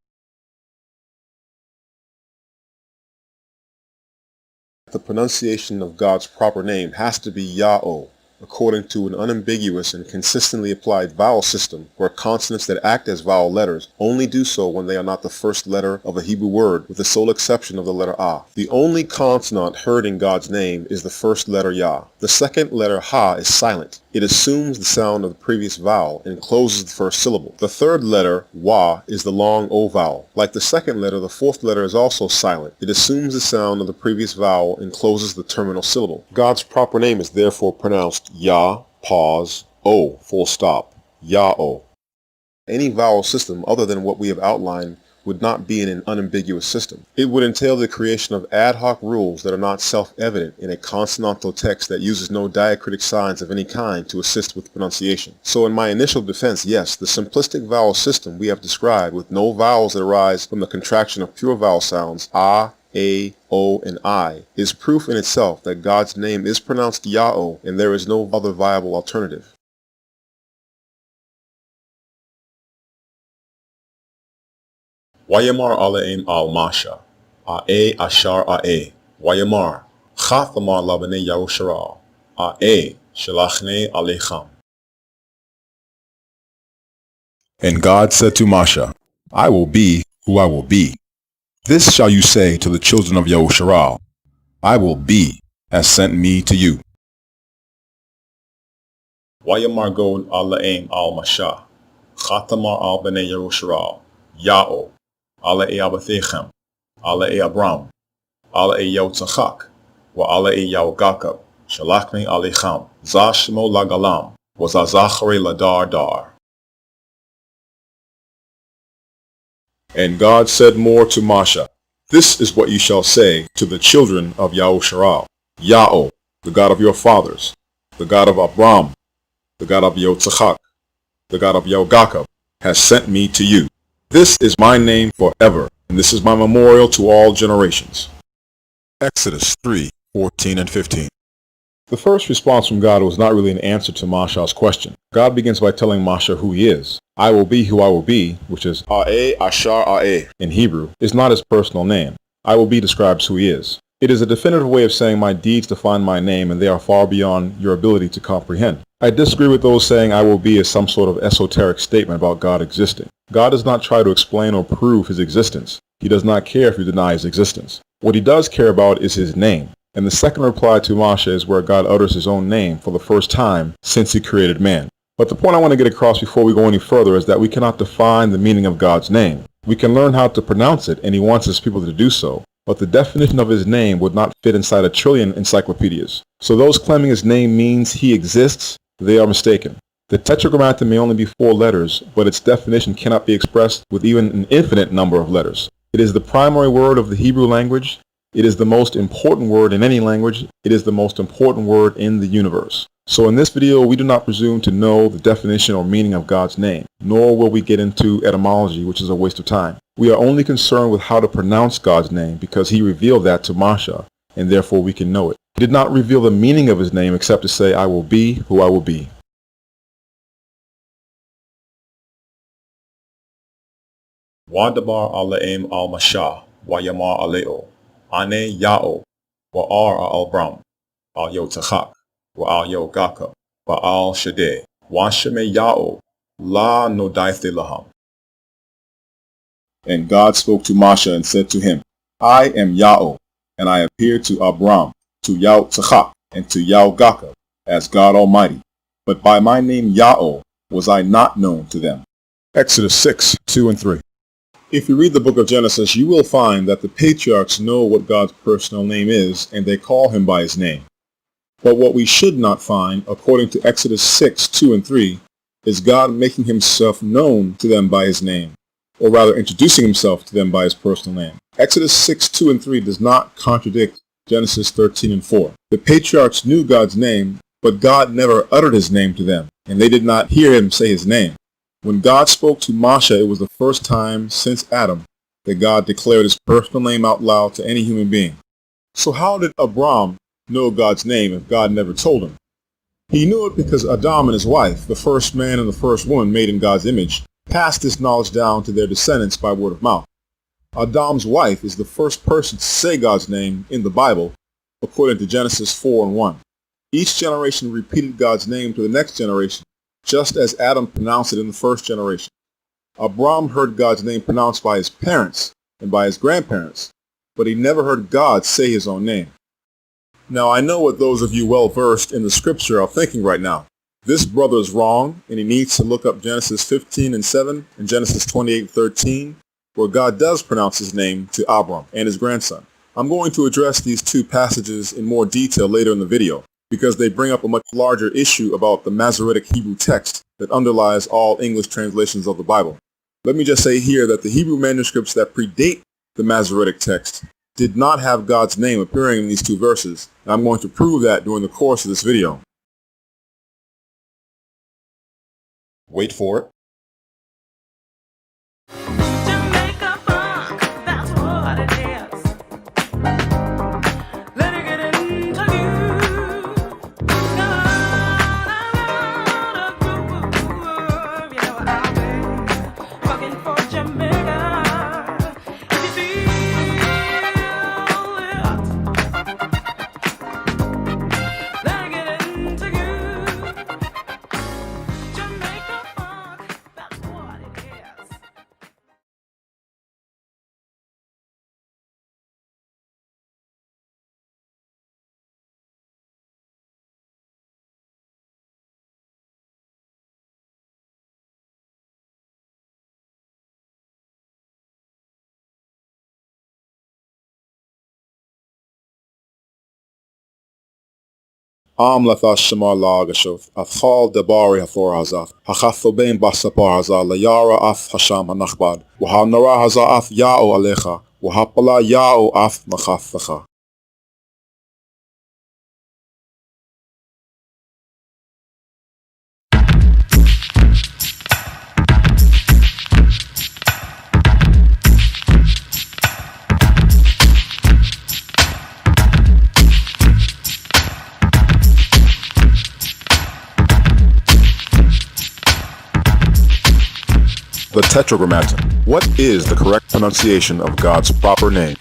The pronunciation of God's proper name has to be Yah-O, according to an unambiguous and consistently applied vowel system where consonants that act as vowel letters only do so when they are not the first letter of a Hebrew word, with the sole exception of the letter Ah. The only consonant heard in God's name is the first letter Yah. The second letter Ha is silent. It assumes the sound of the previous vowel and closes the first syllable. The third letter, Wa, is the long O vowel. Like the second letter, the fourth letter is also silent. It assumes the sound of the previous vowel and closes the terminal syllable. God's proper name is therefore pronounced Yah, pause, O, full stop, Yah-O. Any vowel system other than what we have outlined would not be in an unambiguous system. It would entail the creation of ad hoc rules that are not self-evident in a consonantal text that uses no diacritic signs of any kind to assist with pronunciation. So in my initial defense, yes, the simplistic vowel system we have described with no vowels that arise from the contraction of pure vowel sounds, ah, a, o, and I, is proof in itself that God's name is pronounced Yah-O and there is no other viable alternative. Wayamar Ala'im al-Masha, A'e Ashar A'e, Wayamar, Chathamar Labane Yahusharah, A'e, Shalachne Aleichem.
And God said to Moshe, I will be who I will be. This shall you say to the children of Yahusharal, I will be has sent me to you.
Wayamar God Alaim al Masha. Chatamar al Bnei Yerusharal. Ya'o. Ala e Abathechem. Ala e Abram. Ala e Yotzachak. Wa ala e Yaugakab. Shalachne Aleichem. Zashmo Lagalam. Was Azachare Ladar Dar. And God said more to Moshe, This is what you shall say to the children of Yahusharal. Ya'o, the God of your fathers, the God of Abram, the God of Yotzachak, the God of Yaugakab, has sent me to you. This is my name forever, and this is my memorial to all generations.
Exodus 3:14 and 15.
The first response from God was not really an answer to Moshe's question. God begins by telling Moshe who he is. I will be who I will be, which is A'eh Ashar A'eh in Hebrew, is not his personal name. I will be describes who he is. It is a definitive way of saying my deeds define my name and they are far beyond your ability to comprehend. I disagree with those saying I will be is some sort of esoteric statement about God existing. God does not try to explain or prove his existence. He does not care if you deny his existence. What he does care about is his name. And the second reply to Moshe is where God utters his own name for the first time since he created man. But the point I want to get across before we go any further is that we cannot define the meaning of God's name. We can learn how to pronounce it, and he wants his people to do so. But the definition of his name would not fit inside a trillion encyclopedias. So those claiming his name means he exists, they are mistaken. The tetragrammaton may only be 4 letters, but its definition cannot be expressed with even an infinite number of letters. It is the primary word of the Hebrew language. It is the most important word in any language. It is the most important word in the universe. So in this video, we do not presume to know the definition or meaning of God's name, nor will we get into etymology, which is a waste of time. We are only concerned with how to pronounce God's name because he revealed that to Moshe, and therefore we can know it. He did not reveal the meaning of his name except to say, I will be who I will be. Wadabar Alaim al Masha. Wayamar Aleo. Ane Ya'o. Wa'ar al-Abram. Al Yotzachak. Wa'al Yaugakab. Wa'al Shadeh. Washeme Ya'o. La Nodaithe Laham. And God spoke to Moshe and said to him, I am Ya'o, and I appeared to Abram, to Yaugachak, and to Yaugakab, as God Almighty. But by my name Ya'o was I not known to them.
Exodus 6:2 and 3.
If you read the book of Genesis, you will find that the patriarchs know what God's personal name is, and they call him by his name. But what we should not find, according to Exodus 6:2 and 3, is God making himself known to them by his name, or rather introducing himself to them by his personal name. Exodus 6:2 and 3 does not contradict Genesis 13 and 4. The patriarchs knew God's name, but God never uttered his name to them, and they did not hear him say his name. When God spoke to Moshe, it was the first time since Adam that God declared his personal name out loud to any human being. So how did Abram know God's name if God never told him? He knew it because Adam and his wife, the first man and the first woman made in God's image, passed this knowledge down to their descendants by word of mouth. Adam's wife is the first person to say God's name in the Bible, according to Genesis 4 and 1. Each generation repeated God's name to the next generation, just as Adam pronounced it in the first generation. Abram heard God's name pronounced by his parents and by his grandparents, but he never heard God say his own name. Now I know what those of you well versed in the scripture are thinking right now. This brother is wrong, and he needs to look up Genesis 15 and 7 and Genesis 28 and 13, where God does pronounce his name to Abram and his grandson. I'm going to address these two passages in more detail later in the video, because they bring up a much larger issue about the Masoretic Hebrew text that underlies all English translations of the Bible. Let me just say here that the Hebrew manuscripts that predate the Masoretic text did not have God's name appearing in these two verses, and I'm going to prove that during the course of this video. Wait for it.
Jamaica funk, that's what it is. Let it get into you. Got a groove, you know I've been fucking for Jamaica. If you feel it, let it get into you.
Am Latha Shema Lagashoth, Athal Debari Hathor Hazath, Hachathobain Basapar Hazal, Layara Ath Hasham Hanachbad, Wahanara Hazath Yao Alecha, Wahapala Yao Ath Machathacha.
The Tetragrammaton. What is the correct pronunciation of God's proper name?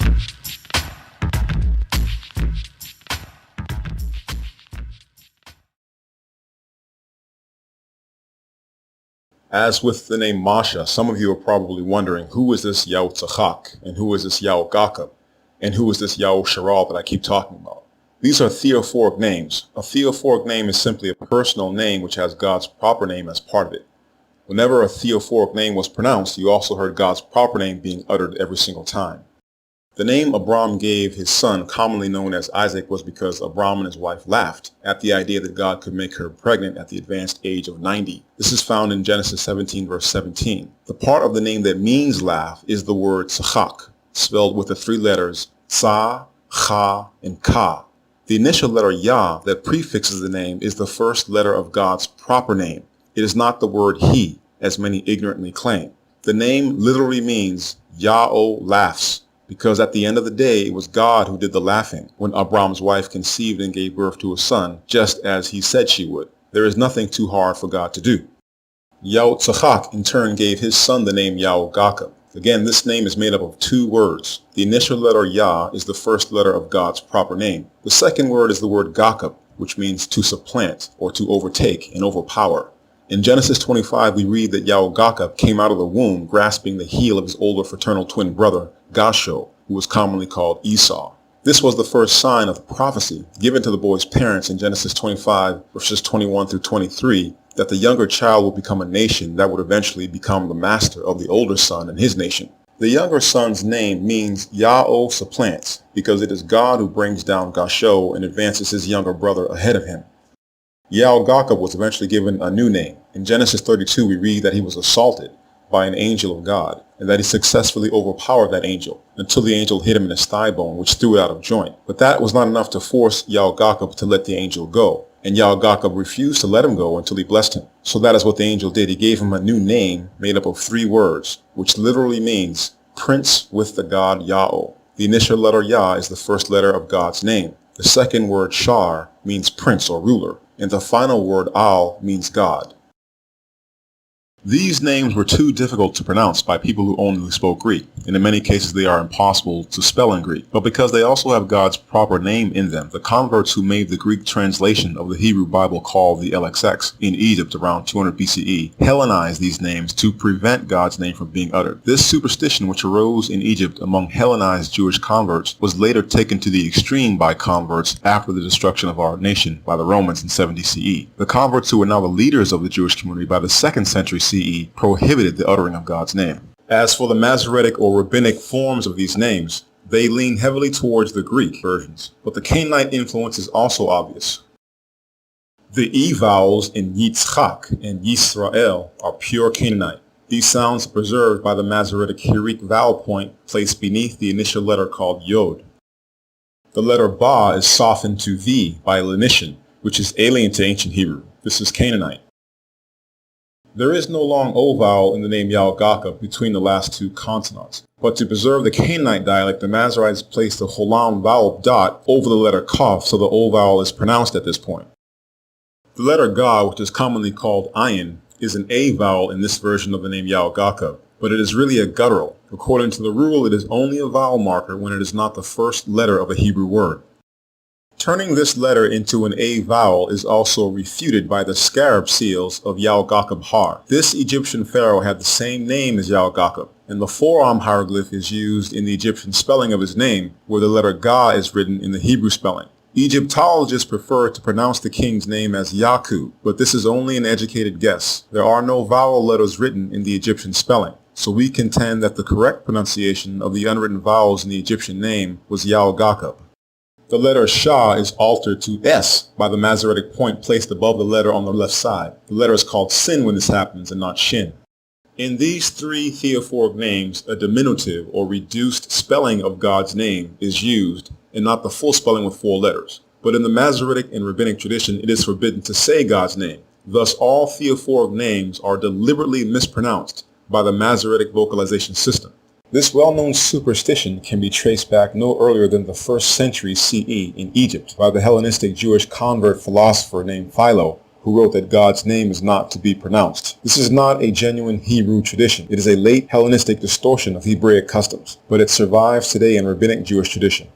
As with the name Masha, some of you are probably wondering, who is this Yahutzachak, and who is this Yahugakhab, and who is this Yahusharal that I keep talking about? These are theophoric names. A theophoric name is simply a personal name which has God's proper name as part of it. Whenever a theophoric name was pronounced, you also heard God's proper name being uttered every single time. The name Abram gave his son, commonly known as Isaac, was because Abram and his wife laughed at the idea that God could make her pregnant at the advanced age of 90. This is found in Genesis 17, verse 17. The part of the name that means laugh is the word tzachak, spelled with the three letters Tza, Cha, and Ka. The initial letter Yah that prefixes the name is the first letter of God's proper name. It is not the word he, as many ignorantly claim. The name literally means Yah-O laughs, because at the end of the day, it was God who did the laughing when Abram's wife conceived and gave birth to a son, just as he said she would. There is nothing too hard for God to do. Yahutzachak in turn gave his son the name Yahugakhab. Again, this name is made up of two words. The initial letter Yah is the first letter of God's proper name. The second word is the word Gakhab, which means to supplant or to overtake and overpower. In Genesis 25, we read that Yahugakhab came out of the womb grasping the heel of his older fraternal twin brother, Gasho, who was commonly called Esau. This was the first sign of prophecy given to the boy's parents in Genesis 25, verses 21 through 23, that the younger child would become a nation that would eventually become the master of the older son and his nation. The younger son's name means Yah-O supplants, because it is God who brings down Gasho and advances his younger brother ahead of him. Yahugakhab was eventually given a new name. In Genesis 32, we read that he was assaulted by an angel of God, and that he successfully overpowered that angel until the angel hit him in his thigh bone, which threw it out of joint. But that was not enough to force Yahugakhab to let the angel go, and Yahugakhab refused to let him go until he blessed him. So that is what the angel did. He gave him a new name made up of three words, which literally means Prince with the God Yah-O. The initial letter Yah is the first letter of God's name. The second word Shar means prince or ruler, and the final word Al means God. These names were too difficult to pronounce by people who only spoke Greek, and in many cases they are impossible to spell in Greek. But because they also have God's proper name in them, the converts who made the Greek translation of the Hebrew Bible called the LXX in Egypt around 200 BCE Hellenized these names to prevent God's name from being uttered. This superstition, which arose in Egypt among Hellenized Jewish converts, was later taken to the extreme by converts after the destruction of our nation by the Romans in 70 CE. The converts who were now the leaders of the Jewish community by the 2nd century CE prohibited the uttering of God's name. As for the Masoretic or rabbinic forms of these names, they lean heavily towards the Greek versions, but the Canaanite influence is also obvious. The E vowels in Yitzchak and Yisrael are pure Canaanite. These sounds are preserved by the Masoretic Hirik vowel point placed beneath the initial letter called Yod. The letter Ba is softened to V by lenition, which is alien to ancient Hebrew. This is Canaanite. There is no long O vowel in the name Yahugakhab between the last two consonants, but to preserve the Canaanite dialect, the Masoretes placed the Cholam vowel dot over the letter Kaf, so the O vowel is pronounced at this point. The letter Ga, which is commonly called Ayin, is an A vowel in this version of the name Yahugakhab, but it is really a guttural. According to the rule, it is only a vowel marker when it is not the first letter of a Hebrew word. Turning this letter into an A vowel is also refuted by the scarab seals of Yahugakhab Har. This Egyptian pharaoh had the same name as Yahugakhab, and the forearm hieroglyph is used in the Egyptian spelling of his name, where the letter Ga is written in the Hebrew spelling. Egyptologists prefer to pronounce the king's name as Yaku, but this is only an educated guess. There are no vowel letters written in the Egyptian spelling, so we contend that the correct pronunciation of the unwritten vowels in the Egyptian name was Yahugakhab. The letter Shah is altered to S by the Masoretic point placed above the letter on the left side. The letter is called Sin when this happens and not Shin. In these three theophoric names, a diminutive or reduced spelling of God's name is used and not the full spelling with 4 letters. But in the Masoretic and Rabbinic tradition, it is forbidden to say God's name. Thus, all theophoric names are deliberately mispronounced by the Masoretic vocalization system. This well-known superstition can be traced back no earlier than the 1st century CE in Egypt by the Hellenistic Jewish convert philosopher named Philo, who wrote that God's name is not to be pronounced. This is not a genuine Hebrew tradition. It is a late Hellenistic distortion of Hebraic customs, but it survives today in Rabbinic Jewish tradition.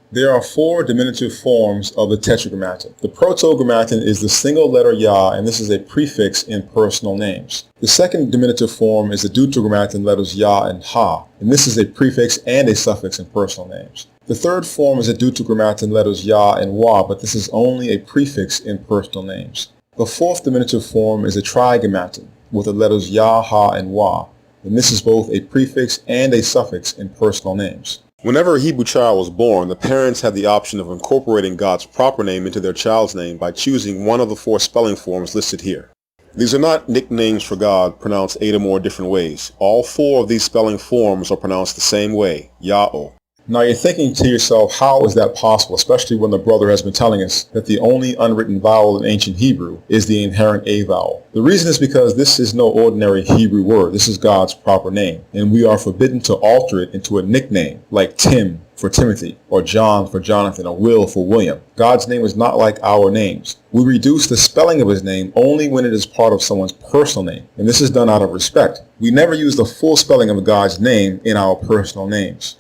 There are 4 diminutive forms of the Tetragrammaton. The Proto-Grammaton is the single letter Yah, and this is a prefix in personal names. The second diminutive form is the Deuterogrammaton letters Yah and Ha, and this is a prefix and a suffix in personal names. The third form is the Deuterogrammaton letters Yah and Wa, but this is only a prefix in personal names. The fourth diminutive form is a Trigrammaton with the letters Yah, Ha, and Wa, and this is both a prefix and a suffix in personal names. Whenever a Hebrew child was born, the parents had the option of incorporating God's proper name into their child's name by choosing one of the 4 spelling forms listed here. These are not nicknames for God pronounced 8 or more different ways. All 4 of these spelling forms are pronounced the same way, Yah-O. Now you're thinking to yourself, how is that possible, especially when the brother has been telling us that the only unwritten vowel in ancient Hebrew is the inherent A vowel. The reason is because this is no ordinary Hebrew word. This is God's proper name, and we are forbidden to alter it into a nickname like Tim for Timothy, or John for Jonathan, or Will for William. God's name is not like our names. We reduce the spelling of his name only when it is part of someone's personal name, and this is done out of respect. We never use the full spelling of God's name in our personal names.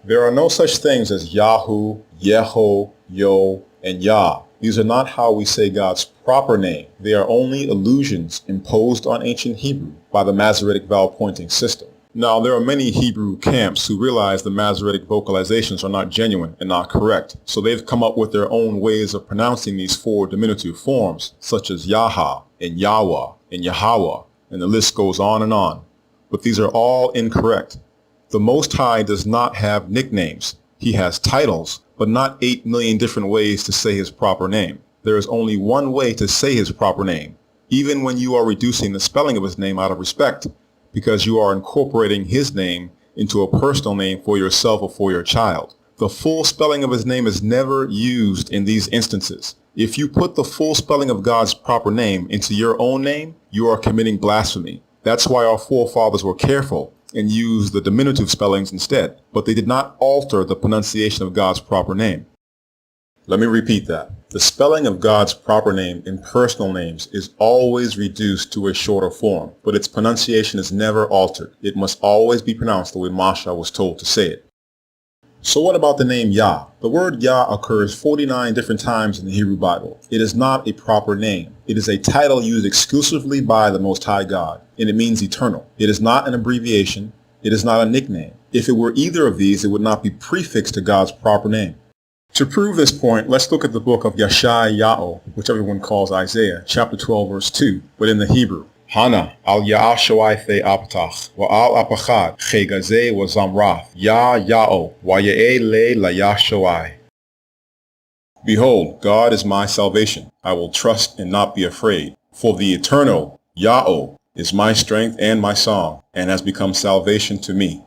There are no such things as Yahu, Yeho, Yo, and Yah. These are not how we say God's proper name. They are only allusions imposed on ancient Hebrew by the Masoretic vowel pointing system. Now, there are many Hebrew camps who realize the Masoretic vocalizations are not genuine and not correct, so they've come up with their own ways of pronouncing these 4 diminutive forms, such as Yaha, and Yahweh, and Yahweh, and the list goes on and on. But these are all incorrect. The Most High does not have nicknames. He has titles, but not 8 million different ways to say his proper name. There is only one way to say his proper name, even when you are reducing the spelling of his name out of respect, because you are incorporating his name into a personal name for yourself or for your child. The full spelling of his name is never used in these instances. If you put the full spelling of God's proper name into your own name, you are committing blasphemy. That's why our forefathers were careful and used the diminutive spellings instead, but they did not alter the pronunciation of God's proper name. Let me repeat that. The spelling of God's proper name in personal names is always reduced to a shorter form, but its pronunciation is never altered. It must always be pronounced the way Masha was told to say it. So what about the name Yah? The word Yah occurs 49 different times in the Hebrew Bible. It is not a proper name. It is a title used exclusively by the Most High God, and it means eternal. It is not an abbreviation. It is not a nickname. If it were either of these, it would not be prefixed to God's proper name. To prove this point, let's look at the book of Yeshayahu, which everyone calls Isaiah, chapter 12, verse 2, but in the Hebrew. Hana al Ya'ashawai the aptach, wa al apachad, chegaze wa zamrath, ya ya'o, wa ya'e le la yashawai. Behold, God is my salvation. I will trust and not be afraid. For the eternal, Ya'o, is my strength and my song, and has become salvation to me.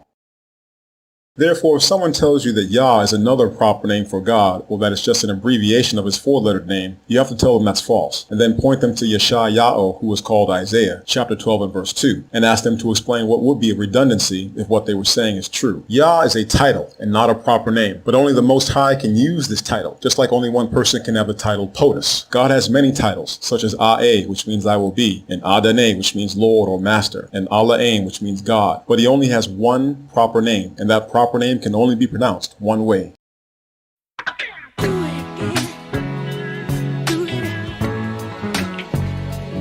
Therefore, if someone tells you that Yah is another proper name for God, or that it's just an abbreviation of his 4-lettered name, you have to tell them that's false, and then point them to Yeshayahu, who was called Isaiah, chapter 12 and verse 2, and ask them to explain what would be a redundancy if what they were saying is true. Yah is a title and not a proper name, but only the Most High can use this title, just like only one person can have the title POTUS. God has many titles, such as A'eh, which means I will be, and Adonai, which means Lord or Master, and Allah'im, which means God, but he only has one proper name, and that proper name can only be pronounced one way.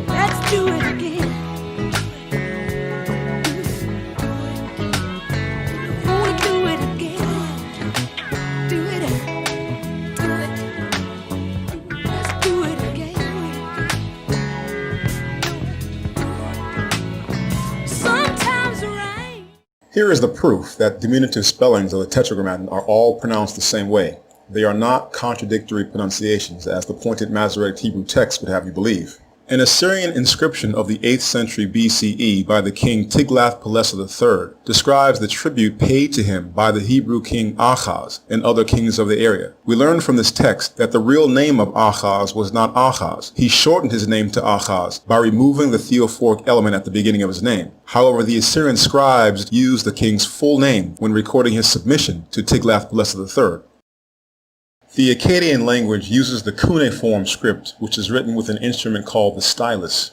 Let's do it again. Wanna do it again. Do it. Let's do it again. Sometimes rain.
Here is the proof that diminutive spellings of the Tetragrammaton are all pronounced the same way. They are not contradictory pronunciations, as the pointed Masoretic Hebrew text would have you believe. An Assyrian inscription of the 8th century BCE by the king Tiglath-Pileser III describes the tribute paid to him by the Hebrew king Ahaz and other kings of the area. We learn from this text that the real name of Ahaz was not Ahaz. He shortened his name to Ahaz by removing the theophoric element at the beginning of his name. However, the Assyrian scribes used the king's full name when recording his submission to Tiglath-Pileser III. The Akkadian language uses the cuneiform script, which is written with an instrument called the stylus.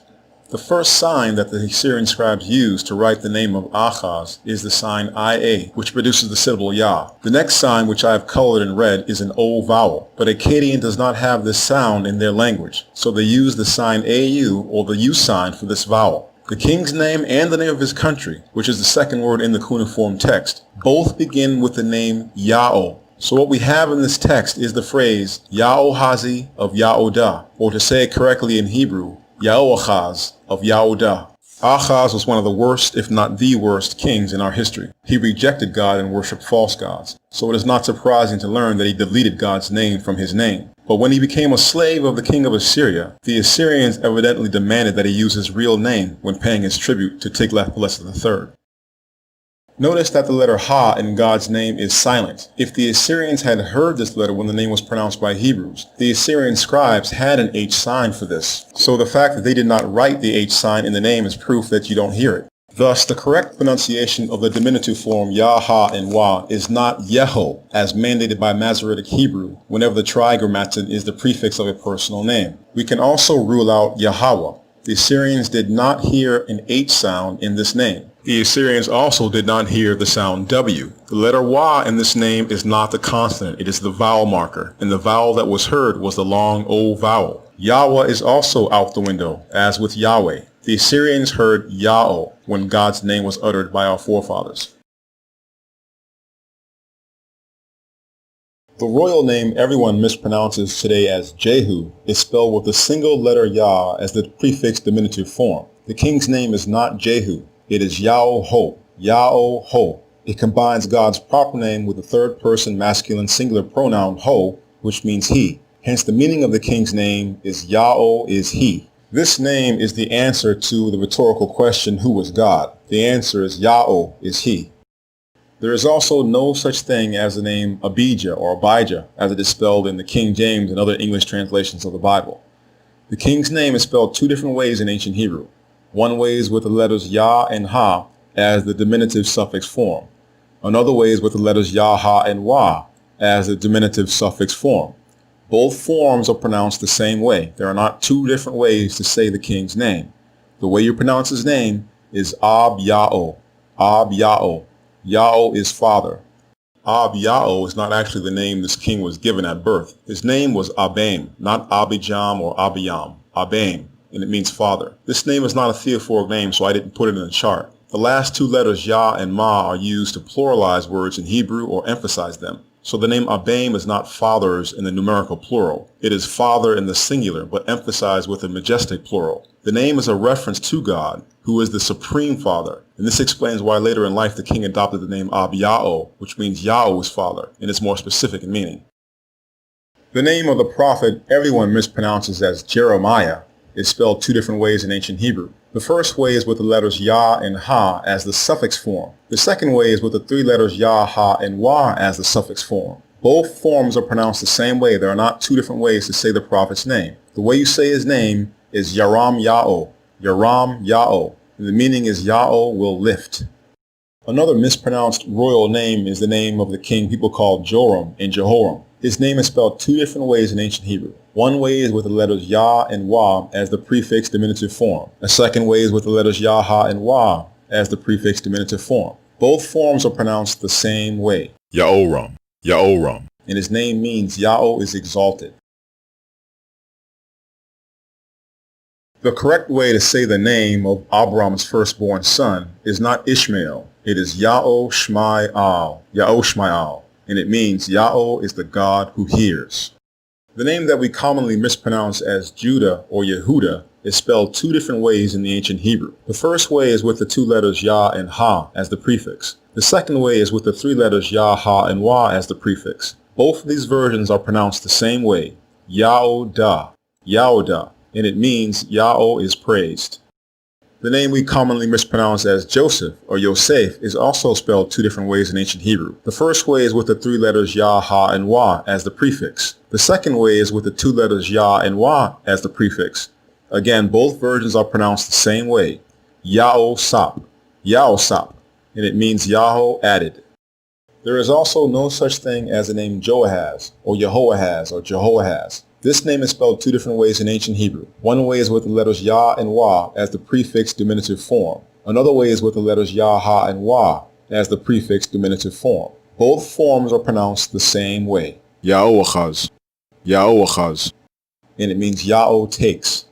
The first sign that the Assyrian scribes used to write the name of Ahaz is the sign IA, which produces the syllable Yah. The next sign, which I have colored in red, is an O vowel, but Akkadian does not have this sound in their language, so they use the sign AU, or the U sign, for this vowel. The king's name and the name of his country, which is the second word in the cuneiform text, both begin with the name Ya'o. So what we have in this text is the phrase Ya'ohazi of Ya'odah, or to say it correctly in Hebrew, Ya'oachaz of Ya'odah. Ahaz was one of the worst, if not the worst, kings in our history. He rejected God and worshipped false gods. So it is not surprising to learn that he deleted God's name from his name. But when he became a slave of the king of Assyria, the Assyrians evidently demanded that he use his real name when paying his tribute to Tiglath-Pileser III. Notice that the letter Ha in God's name is silent. If the Assyrians had heard this letter when the name was pronounced by Hebrews, the Assyrian scribes had an H sign for this. So the fact that they did not write the H sign in the name is proof that you don't hear it. Thus, the correct pronunciation of the diminutive form Yah, Ha, and Wa is not Yeho, as mandated by Masoretic Hebrew whenever the trigrammaton is the prefix of a personal name. We can also rule out Yahweh. The Assyrians did not hear an H sound in this name. The Assyrians also did not hear the sound W. The letter Wa in this name is not the consonant, it is the vowel marker, and the vowel that was heard was the long O vowel. Yahweh is also out the window, as with Yahweh. The Assyrians heard Ya'o when God's name was uttered by our forefathers. The royal name everyone mispronounces today as Jehu is spelled with a single letter Yah as the prefix diminutive form. The king's name is not Jehu. It is Yao-ho, Yao-ho. It combines God's proper name with the third person masculine singular pronoun ho, which means he. Hence the meaning of the king's name is Yao is he. This name is the answer to the rhetorical question, who was God? The answer is Yao is he. There is also no such thing as the name Abijah or Abijah as it is spelled in the King James and other English translations of the Bible. The king's name is spelled two different ways in ancient Hebrew. One way is with the letters Yah and Ha as the diminutive suffix form. Another way is with the letters Yah, Ha, and Wa as the diminutive suffix form. Both forms are pronounced the same way. There are not two different ways to say the king's name. The way you pronounce his name is Ab-Ya'o. Ab-Ya'o. Ya'o is father. Ab-Ya'o is not actually the name this king was given at birth. His name was Abaim, not Abijam or Abiyam. Abaim, and it means father. This name is not a theophoric name, so I didn't put it in the chart. The last two letters Yah and Ma are used to pluralize words in Hebrew or emphasize them. So the name Abaim is not fathers in the numerical plural. It is father in the singular, but emphasized with a majestic plural. The name is a reference to God, who is the supreme father. And this explains why later in life the king adopted the name Ab-Ya'o, which means Yahweh's father, and is more specific in meaning. The name of the prophet everyone mispronounces as Jeremiah is spelled two different ways in ancient Hebrew. The first way is with the letters Yah and Ha as the suffix form. The second way is with the three letters Yah, Ha, and Wa as the suffix form. Both forms are pronounced the same way. There are not two different ways to say the prophet's name. The way you say his name is Yaram Ya'o, Yaram Ya'o, and the meaning is Ya'o will lift. Another mispronounced royal name is the name of the king people call Joram and Jehoram. His name is spelled two different ways in ancient Hebrew. One way is with the letters Yah and Wa as the prefix diminutive form. A second way is with the letters Yah, Ha, and Wa as the prefix diminutive form. Both forms are pronounced the same way.
Ya'oram, Ya'oram.
And his name means Ya'o is exalted. The correct way to say the name of Abram's firstborn son is not Ishmael. It is Ya'o Shma'al, Ya'o Shma'al, and it means Ya'o is the God who hears. The name that we commonly mispronounce as Judah or Yehuda is spelled two different ways in the ancient Hebrew. The first way is with the two letters Yah and Ha as the prefix. The second way is with the three letters Yah, Ha, and Wa as the prefix. Both of these versions are pronounced the same way, Yaoda, Yaoda, and it means Yao is praised. The name we commonly mispronounce as Joseph or Yosef is also spelled two different ways in ancient Hebrew. The first way is with the three letters Yah, Ha, and Wa as the prefix. The second way is with the two letters Yah and Wa as the prefix. Again, both versions are pronounced the same way, Yao-Sap, Yao-Sap, and it means Yahweh added. There is also no such thing as the name Joahaz or Jehoahaz or Jehoahaz. This name is spelled two different ways in ancient Hebrew. One way is with the letters Yah and Wa as the prefix diminutive form. Another way is with the letters Yah, Ha, and Wa as the prefix diminutive form. Both forms are pronounced the same way,
Yaoachaz, Yaoachaz,
and it means Yahweh takes.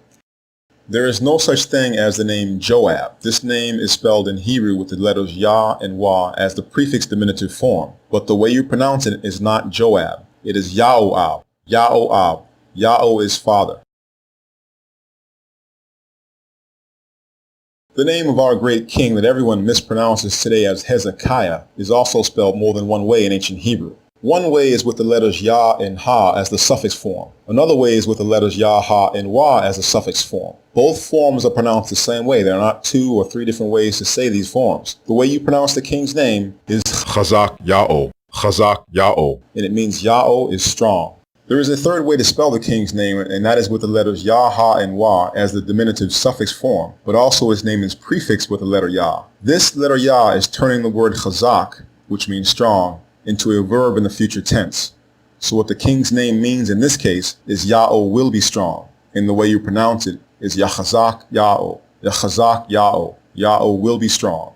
There is no such thing as the name Joab. This name is spelled in Hebrew with the letters Yah and Wa as the prefix diminutive form, but the way you pronounce it is not Joab. It is Yaoab, Yaoab. Yahweh is Father. The name of our great king that everyone mispronounces today as Hezekiah is also spelled more than one way in ancient Hebrew. One way is with the letters Yah and Ha as the suffix form. Another way is with the letters Yah, Ha, and Wa as the suffix form. Both forms are pronounced the same way. There are not two or three different ways to say these forms. The way you pronounce the king's name is
Chazak Yao, Chazak Yao,
and it means Yahweh is strong. There is a third way to spell the king's name, and that is with the letters Yah, Ha, and Wa as the diminutive suffix form, but also his name is prefixed with the letter Yah. This letter Yah is turning the word chazak, which means strong, into a verb in the future tense. So what the king's name means in this case is Yahweh will be strong, and the way you pronounce it is Yachazak Yahweh, Yachazak Yahweh, Yahweh will be strong.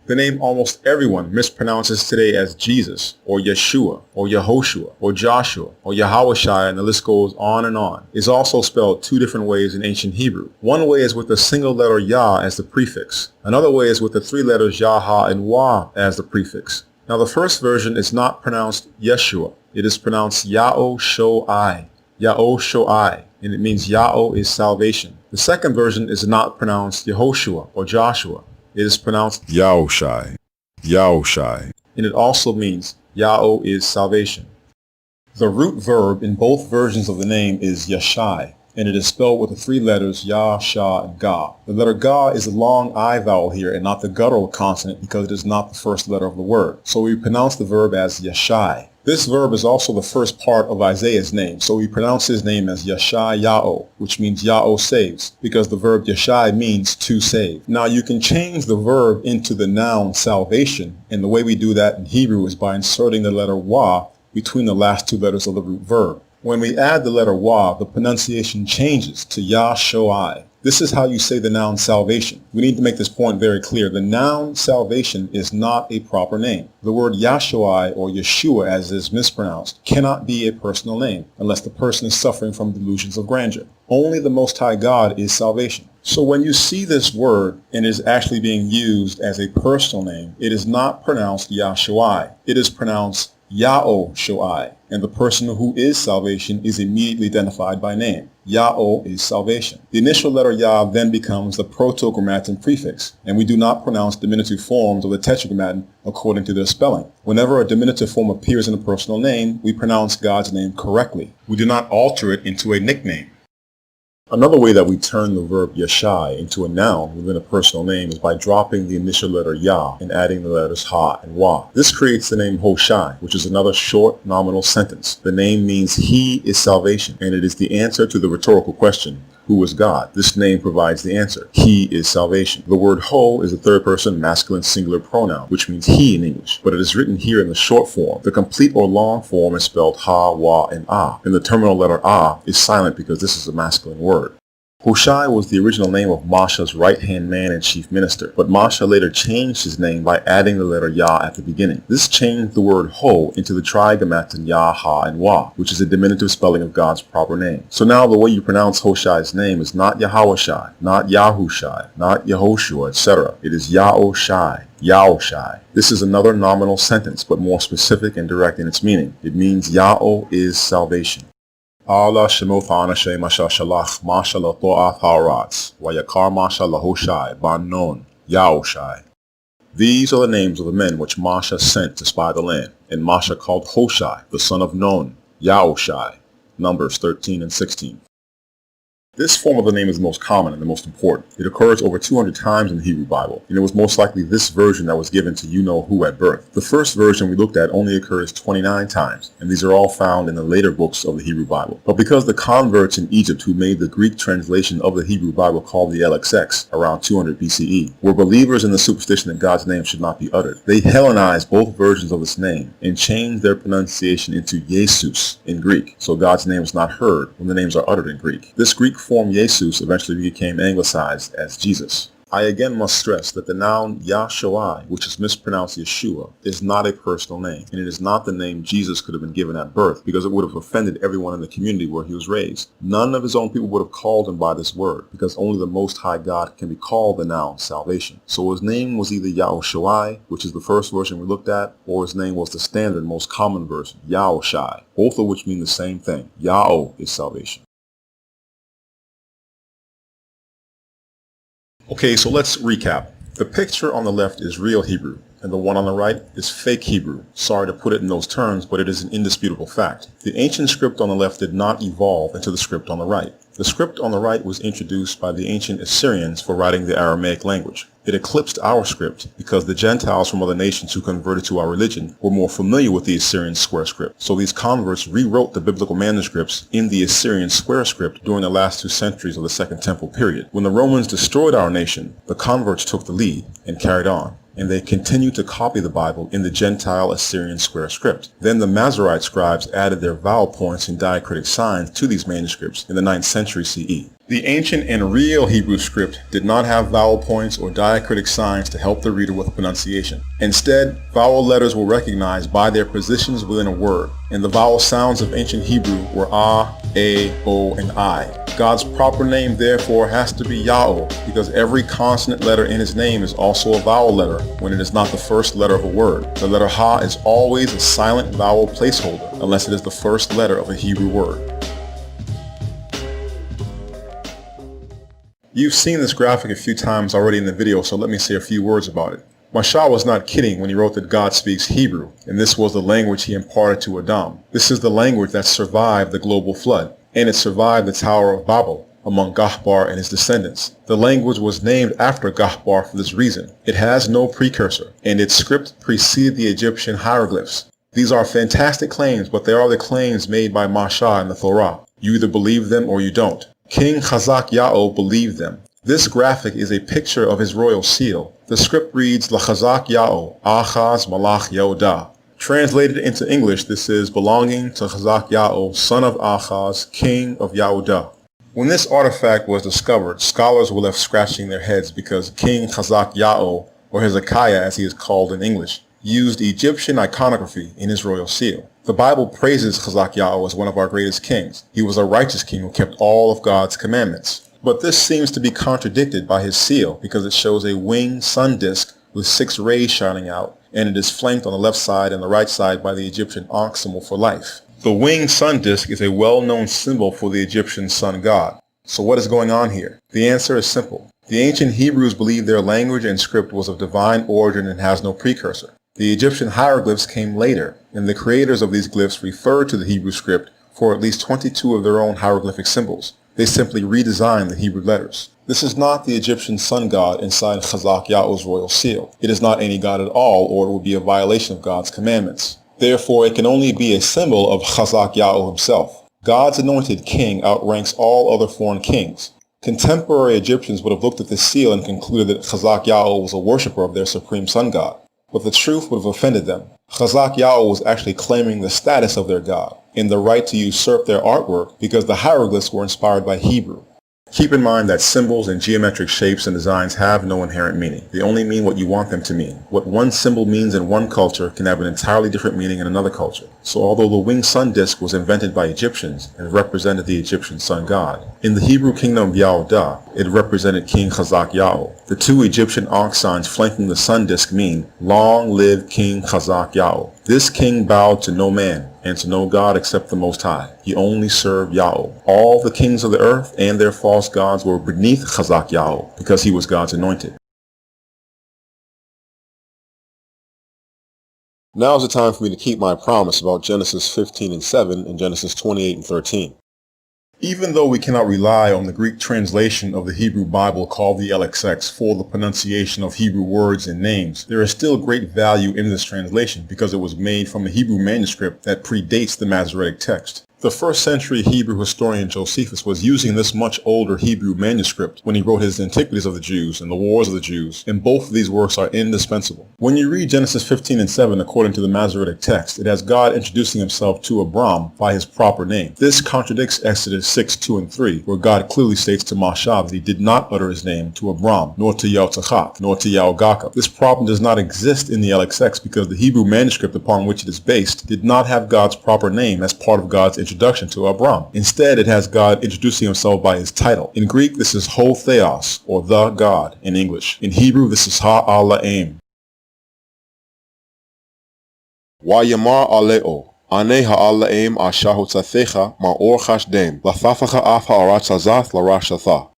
The name almost everyone mispronounces today as Jesus, or Yeshua, or Yehoshua, or Joshua, or Yahawashai, and the list goes on, is also spelled two different ways in ancient Hebrew. One way is with the single letter Yah as the prefix. Another way is with the three letters Yah, Ha, and Wa as the prefix. Now the first version is not pronounced Yeshua. It is pronounced Yao-Shoai, Yao-Shoai, and it means Yao is salvation. The second version is not pronounced Yehoshua or Joshua. It is pronounced
Yaoshai, Yaoshai,
and it also means Yahweh is salvation. The root verb in both versions of the name is Yashai, and it is spelled with the three letters Yah, Shah, and Ga. The letter Ga is the long I vowel here and not the guttural consonant because it is not the first letter of the word. So we pronounce the verb as Yashai. This verb is also the first part of Isaiah's name, so we pronounce his name as Yashai Yao, which means Yao saves, because the verb Yashai means to save. Now you can change the verb into the noun salvation, and the way we do that in Hebrew is by inserting the letter Wa between the last two letters of the root verb. When we add the letter Wa, the pronunciation changes to Yah-Shoai. This is how you say the noun salvation. We need to make this point very clear. The noun salvation is not a proper name. The word Yahshua or Yeshua, as is mispronounced, cannot be a personal name unless the person is suffering from delusions of grandeur. Only the Most High God is salvation. So when you see this word and it is actually being used as a personal name, it is not pronounced Yahshua. It is pronounced Yao-Shoai, and the person who is salvation is immediately identified by name. Yao is salvation. The initial letter Yah then becomes the proto-grammaton prefix, and we do not pronounce diminutive forms of the tetragrammaton according to their spelling. Whenever a diminutive form appears in a personal name, we pronounce God's name correctly. We do not alter it into a nickname. Another way that we turn the verb Yashai into a noun within a personal name is by dropping the initial letter Yah and adding the letters Ha and Wa. This creates the name Hoshai, which is another short nominal sentence. The name means He is salvation, and it is the answer to the rhetorical question, who is God? This name provides the answer. He is salvation. The word Ho is a third person masculine singular pronoun, which means he in English, but it is written here in the short form. The complete or long form is spelled Ha, Wa, and Ah, and the terminal letter Ah is silent because this is a masculine word. Hoshai was the original name of Masha's right-hand man and chief minister, but Masha later changed his name by adding the letter Yah at the beginning. This changed the word Ho into the trigammaton Yah, Ha, and Wa, which is a diminutive spelling of God's proper name. So now the way you pronounce Hoshai's name is not Yahawashai, not Yahushai, not Yehoshua, etc. It is Yaoshai, Yaoshai. This is another nominal sentence, but more specific and direct in its meaning. It means Yao is salvation. Allah Shemot Anashe Masha Shalach Masha Lato'ath Haratz Wayakar Masha Lahoshai Ban Non Yaoshai.
These are the names of the men which Masha sent to spy the land. And Masha called Hoshai, the son of Nun, Yaoshai. Numbers 13 and 16. This form of the name is the most common and the most important. It occurs over 200 times in the Hebrew Bible, and it was most likely this version that was given to you-know-who at birth. The first version we looked at only occurs 29 times, and these are all found in the later books of the Hebrew Bible. But because the converts in Egypt who made the Greek translation of the Hebrew Bible called the LXX around 200 BCE were believers in the superstition that God's name should not be uttered, they Hellenized both versions of this name and changed their pronunciation into Jesus in Greek, so God's name is not heard when the names are uttered in Greek. This Greek form Jesus eventually became anglicized as Jesus. I again must stress that the noun Yahshua, which is mispronounced Yeshua, is not a personal name, and it is not the name Jesus could have been given at birth, because it would have offended everyone in the community where he was raised. None of his own people would have called him by this word, because only the Most High God can be called the noun salvation. So his name was either Yahushua, which is the first version we looked at, or his name was the standard, most common version, Yahushai, both of which mean the same thing. Yahweh is salvation. Okay, so let's recap. The picture on the left is real Hebrew, and the one on the right is fake Hebrew. Sorry to put it in those terms, but it is an indisputable fact. The ancient script on the left did not evolve into the script on the right. The script on the right was introduced by the ancient Assyrians for writing the Aramaic language. It eclipsed our script because the Gentiles from other nations who converted to our religion were more familiar with the Assyrian square script. So these converts rewrote the biblical manuscripts in the Assyrian square script during the last 2 centuries of the Second Temple period. When the Romans destroyed our nation, the converts took the lead and carried on, and they continued to copy the Bible in the Gentile Assyrian square script. Then the Masorite scribes added their vowel points and diacritic signs to these manuscripts in the 9th century CE. The ancient and real Hebrew script did not have vowel points or diacritic signs to help the reader with pronunciation. Instead, vowel letters were recognized by their positions within a word, and the vowel sounds of ancient Hebrew were ah, a, o, and I. God's proper name therefore has to be Yahweh, because every consonant letter in his name is also a vowel letter when it is not the first letter of a word. The letter Ha is always a silent vowel placeholder unless it is the first letter of a Hebrew word. You've seen this graphic a few times already in the video, so let me say a few words about it. Mashah was not kidding when he wrote that God speaks Hebrew, and this was the language he imparted to Adam. This is the language that survived the global flood, and it survived the Tower of Babel among Ghabaray and his descendants. The language was named after Ghabaray for this reason. It has no precursor, and its script preceded the Egyptian hieroglyphs. These are fantastic claims, but they are the claims made by Mashah in the Torah. You either believe them or you don't. King Chazak Ya'o believed them. This graphic is a picture of his royal seal. The script reads, L'Chazak Ya'o, Achaz Malach Yehudah. Translated into English, this is belonging to Chazak Ya'o, son of Achaz, king of Yehudah. When this artifact was discovered, scholars were left scratching their heads because King Chazak Ya'o, or Hezekiah as he is called in English, used Egyptian iconography in his royal seal. The Bible praises Chazak Ya'o as one of our greatest kings. He was a righteous king who kept all of God's commandments. But this seems to be contradicted by his seal because it shows a winged sun disk with 6 rays shining out, and it is flanked on the left side and the right side by the Egyptian Ankh symbol for life. The winged sun disk is a well-known symbol for the Egyptian sun god. So what is going on here? The answer is simple. The ancient Hebrews believed their language and script was of divine origin and has no precursor. The Egyptian hieroglyphs came later, and the creators of these glyphs referred to the Hebrew script for at least 22 of their own hieroglyphic symbols. They simply redesigned the Hebrew letters. This is not the Egyptian sun god inside Chazak Ya'o's royal seal. It is not any god at all, or it would be a violation of God's commandments. Therefore, it can only be a symbol of Chazak Ya'o himself. God's anointed king outranks all other foreign kings. Contemporary Egyptians would have looked at this seal and concluded that Chazak Ya'o was a worshipper of their supreme sun god. But the truth would have offended them. Chazak Ya'o was actually claiming the status of their god and the right to usurp their artwork because the hieroglyphs were inspired by Hebrew. Keep in mind that symbols and geometric shapes and designs have no inherent meaning. They only mean what you want them to mean. What one symbol means in one culture can have an entirely different meaning in another culture. So although the winged sun disk was invented by Egyptians and represented the Egyptian sun god, in the Hebrew kingdom of Yehudah, it represented King Chazak Ya'o. The 2 Egyptian Ankh signs flanking the sun disk mean, Long live King Chazak Ya'o. This king bowed to no man and to no god except the Most High. He only served Ya'o. All the kings of the earth and their false gods were beneath Chazak Ya'o because he was God's anointed. Now is the time for me to keep my promise about Genesis 15 and 7 and Genesis 28 and 13.
Even though we cannot rely on the Greek translation of the Hebrew Bible called the LXX for the pronunciation of Hebrew words and names, there is still great value in this translation because it was made from a Hebrew manuscript that predates the Masoretic text. The first century Hebrew historian Josephus was using this much older Hebrew manuscript when he wrote his Antiquities of the Jews and the Wars of the Jews, and both of these works are indispensable. When you read Genesis 15 and 7 according to the Masoretic text, it has God introducing himself to Abram by his proper name. This contradicts Exodus 6, 2 and 3, where God clearly states to Mashah that he did not utter his name to Abram, nor to Yahutzachak, nor to Yahugaca. This problem does not exist in the LXX because the Hebrew manuscript upon which it is based did not have God's proper name as part of God's introduction to Abram. Instead, it has God introducing himself by his title. In Greek, this is Ho Theos, or the God, in English. In Hebrew, this is Ha-Allah-Aim.
Wayamar aleo, ane ha-Allah-Aim ashahu tzathecha ma'or chashdem, lafafacha af ha'arat zazath larashatha.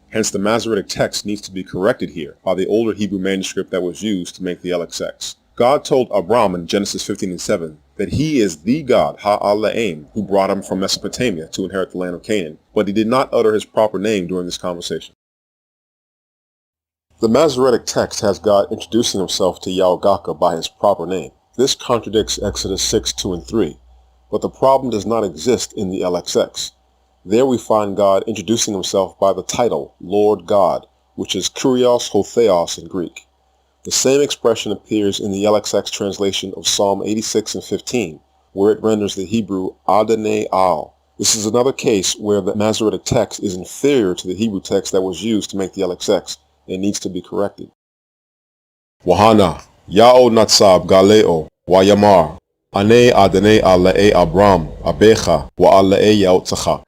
Hence, the Masoretic text needs to be corrected here by the older Hebrew manuscript that was used to make the LXX. God told Abram in Genesis 15 and 7 that he is the God, Ha-Allah-Aim, who brought him from Mesopotamia to inherit the land of Canaan, but he did not utter his proper name during this conversation.
The Masoretic text has God introducing himself to Yahugaca by his proper name. This contradicts Exodus 6, 2 and 3, but the problem does not exist in the LXX. There we find God introducing himself by the title, Lord God, which is Kurios Ho Theos in Greek. The same expression appears in the LXX translation of Psalm 86 and 15, where it renders the Hebrew Adonai Al. This is another case where the Masoretic text is inferior to the Hebrew text that was used to make the LXX and needs to be corrected.
Wahana, Ya'o Natsab Galeo, Wayamar, Ane Adonai Ala'e Abram, Abecha, Wa'ala'e Yahutzachak.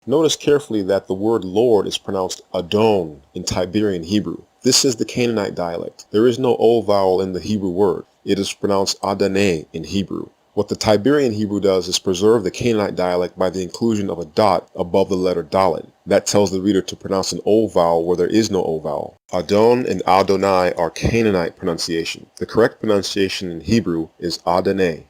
Notice carefully that the word Lord is pronounced Adon in Tiberian Hebrew. This is the Canaanite dialect. There is no O vowel in the Hebrew word. It is pronounced Adonai in Hebrew. What the Tiberian Hebrew does is preserve the Canaanite dialect by the inclusion of a dot above the letter Dalet. That tells the reader to pronounce an O vowel where there is no O vowel. Adon and Adonai are Canaanite pronunciation. The correct pronunciation in Hebrew is Adonai.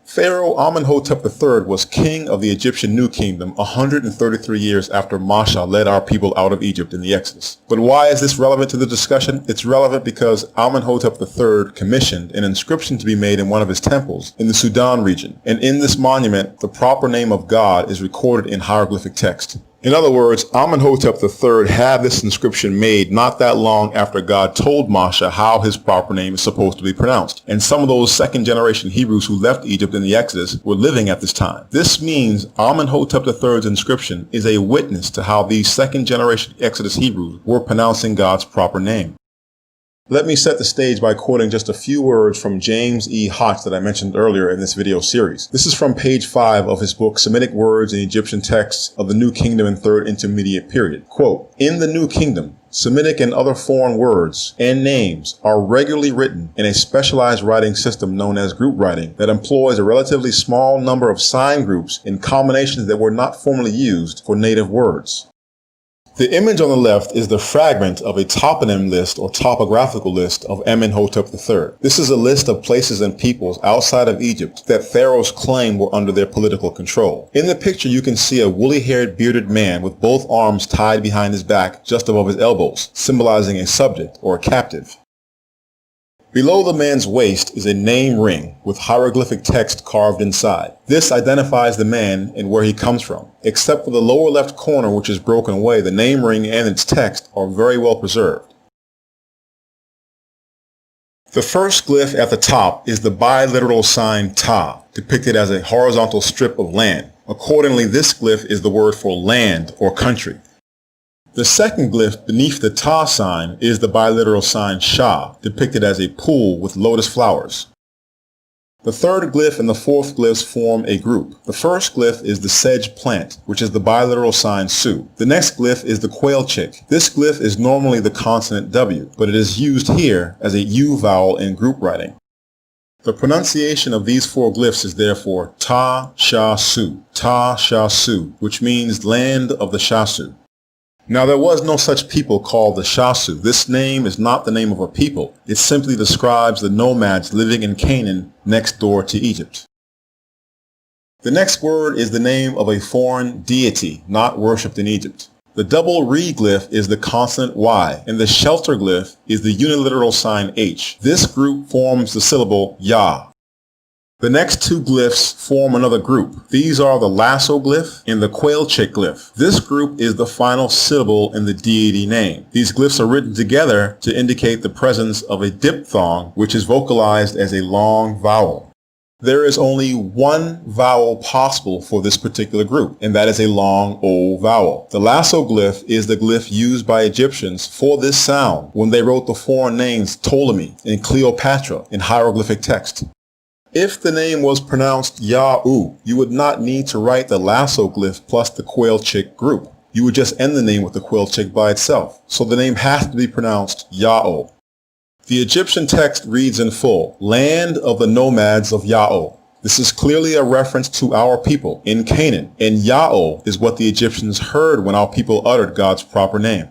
Pharaoh Amenhotep III was king of the Egyptian New Kingdom 133 years after Mashah led our people out of Egypt in the Exodus. But why is this relevant to the discussion? It's relevant because Amenhotep III commissioned an inscription to be made in one of his temples in the Sudan region, and in this monument, the proper name of God is recorded in hieroglyphic text. In other words, Amenhotep III had this inscription made not that long after God told Mashah how his proper name is supposed to be pronounced. And some of those second-generation Hebrews who left Egypt in the Exodus were living at this time. This means Amenhotep III's inscription is a witness to how these second-generation Exodus Hebrews were pronouncing God's proper name. Let me set the stage by quoting just a few words from James E. Hodge that I mentioned earlier in this video series. This is from page 5 of his book, Semitic Words in Egyptian Texts of the New Kingdom and Third Intermediate Period. Quote, "In the New Kingdom, Semitic and other foreign words and names are regularly written in a specialized writing system known as group writing that employs a relatively small number of sign groups in combinations that were not formerly used for native words. The image on the left is the fragment of a toponym list or topographical list of Amenhotep III. This is a list of places and peoples outside of Egypt that pharaohs claim were under their political control. In the picture you can see a woolly-haired bearded man with both arms tied behind his back just above his elbows, symbolizing a subject or a captive. Below the man's waist is a name ring with hieroglyphic text carved inside. This identifies the man and where he comes from. Except for the lower left corner, which is broken away, the name ring and its text are very well preserved. The first glyph at the top is the biliteral sign Ta, depicted as a horizontal strip of land. Accordingly, this glyph is the word for land or country. The second glyph beneath the Ta sign is the biliteral sign Sha, depicted as a pool with lotus flowers. The third glyph and the fourth glyphs form a group. The first glyph is the sedge plant, which is the biliteral sign Su. The next glyph is the quail chick. This glyph is normally the consonant W, but it is used here as a U vowel in group writing. The pronunciation of these four glyphs is therefore Ta Sha Su, Ta Sha Su, which means land of the Shasu. Now there was no such people called the Shasu. This name is not the name of a people. It simply describes the nomads living in Canaan next door to Egypt. The next word is the name of a foreign deity not worshipped in Egypt. The double re glyph is the consonant Y, and the shelter glyph is the uniliteral sign H. This group forms the syllable Ya. The next two glyphs form another group. These are the lasso glyph and the quail chick glyph. This group is the final syllable in the deity name. These glyphs are written together to indicate the presence of a diphthong, which is vocalized as a long vowel. There is only one vowel possible for this particular group, and that is a long O vowel. The lasso glyph is the glyph used by Egyptians for this sound when they wrote the foreign names Ptolemy and Cleopatra in hieroglyphic text. If the name was pronounced Ya'u, you would not need to write the lasso glyph plus the quail chick group. You would just end the name with the quail chick by itself. So the name has to be pronounced Ya'o. The Egyptian text reads in full, land of the nomads of Ya'o. This is clearly a reference to our people in Canaan, and Ya'o is what the Egyptians heard when our people uttered God's proper name.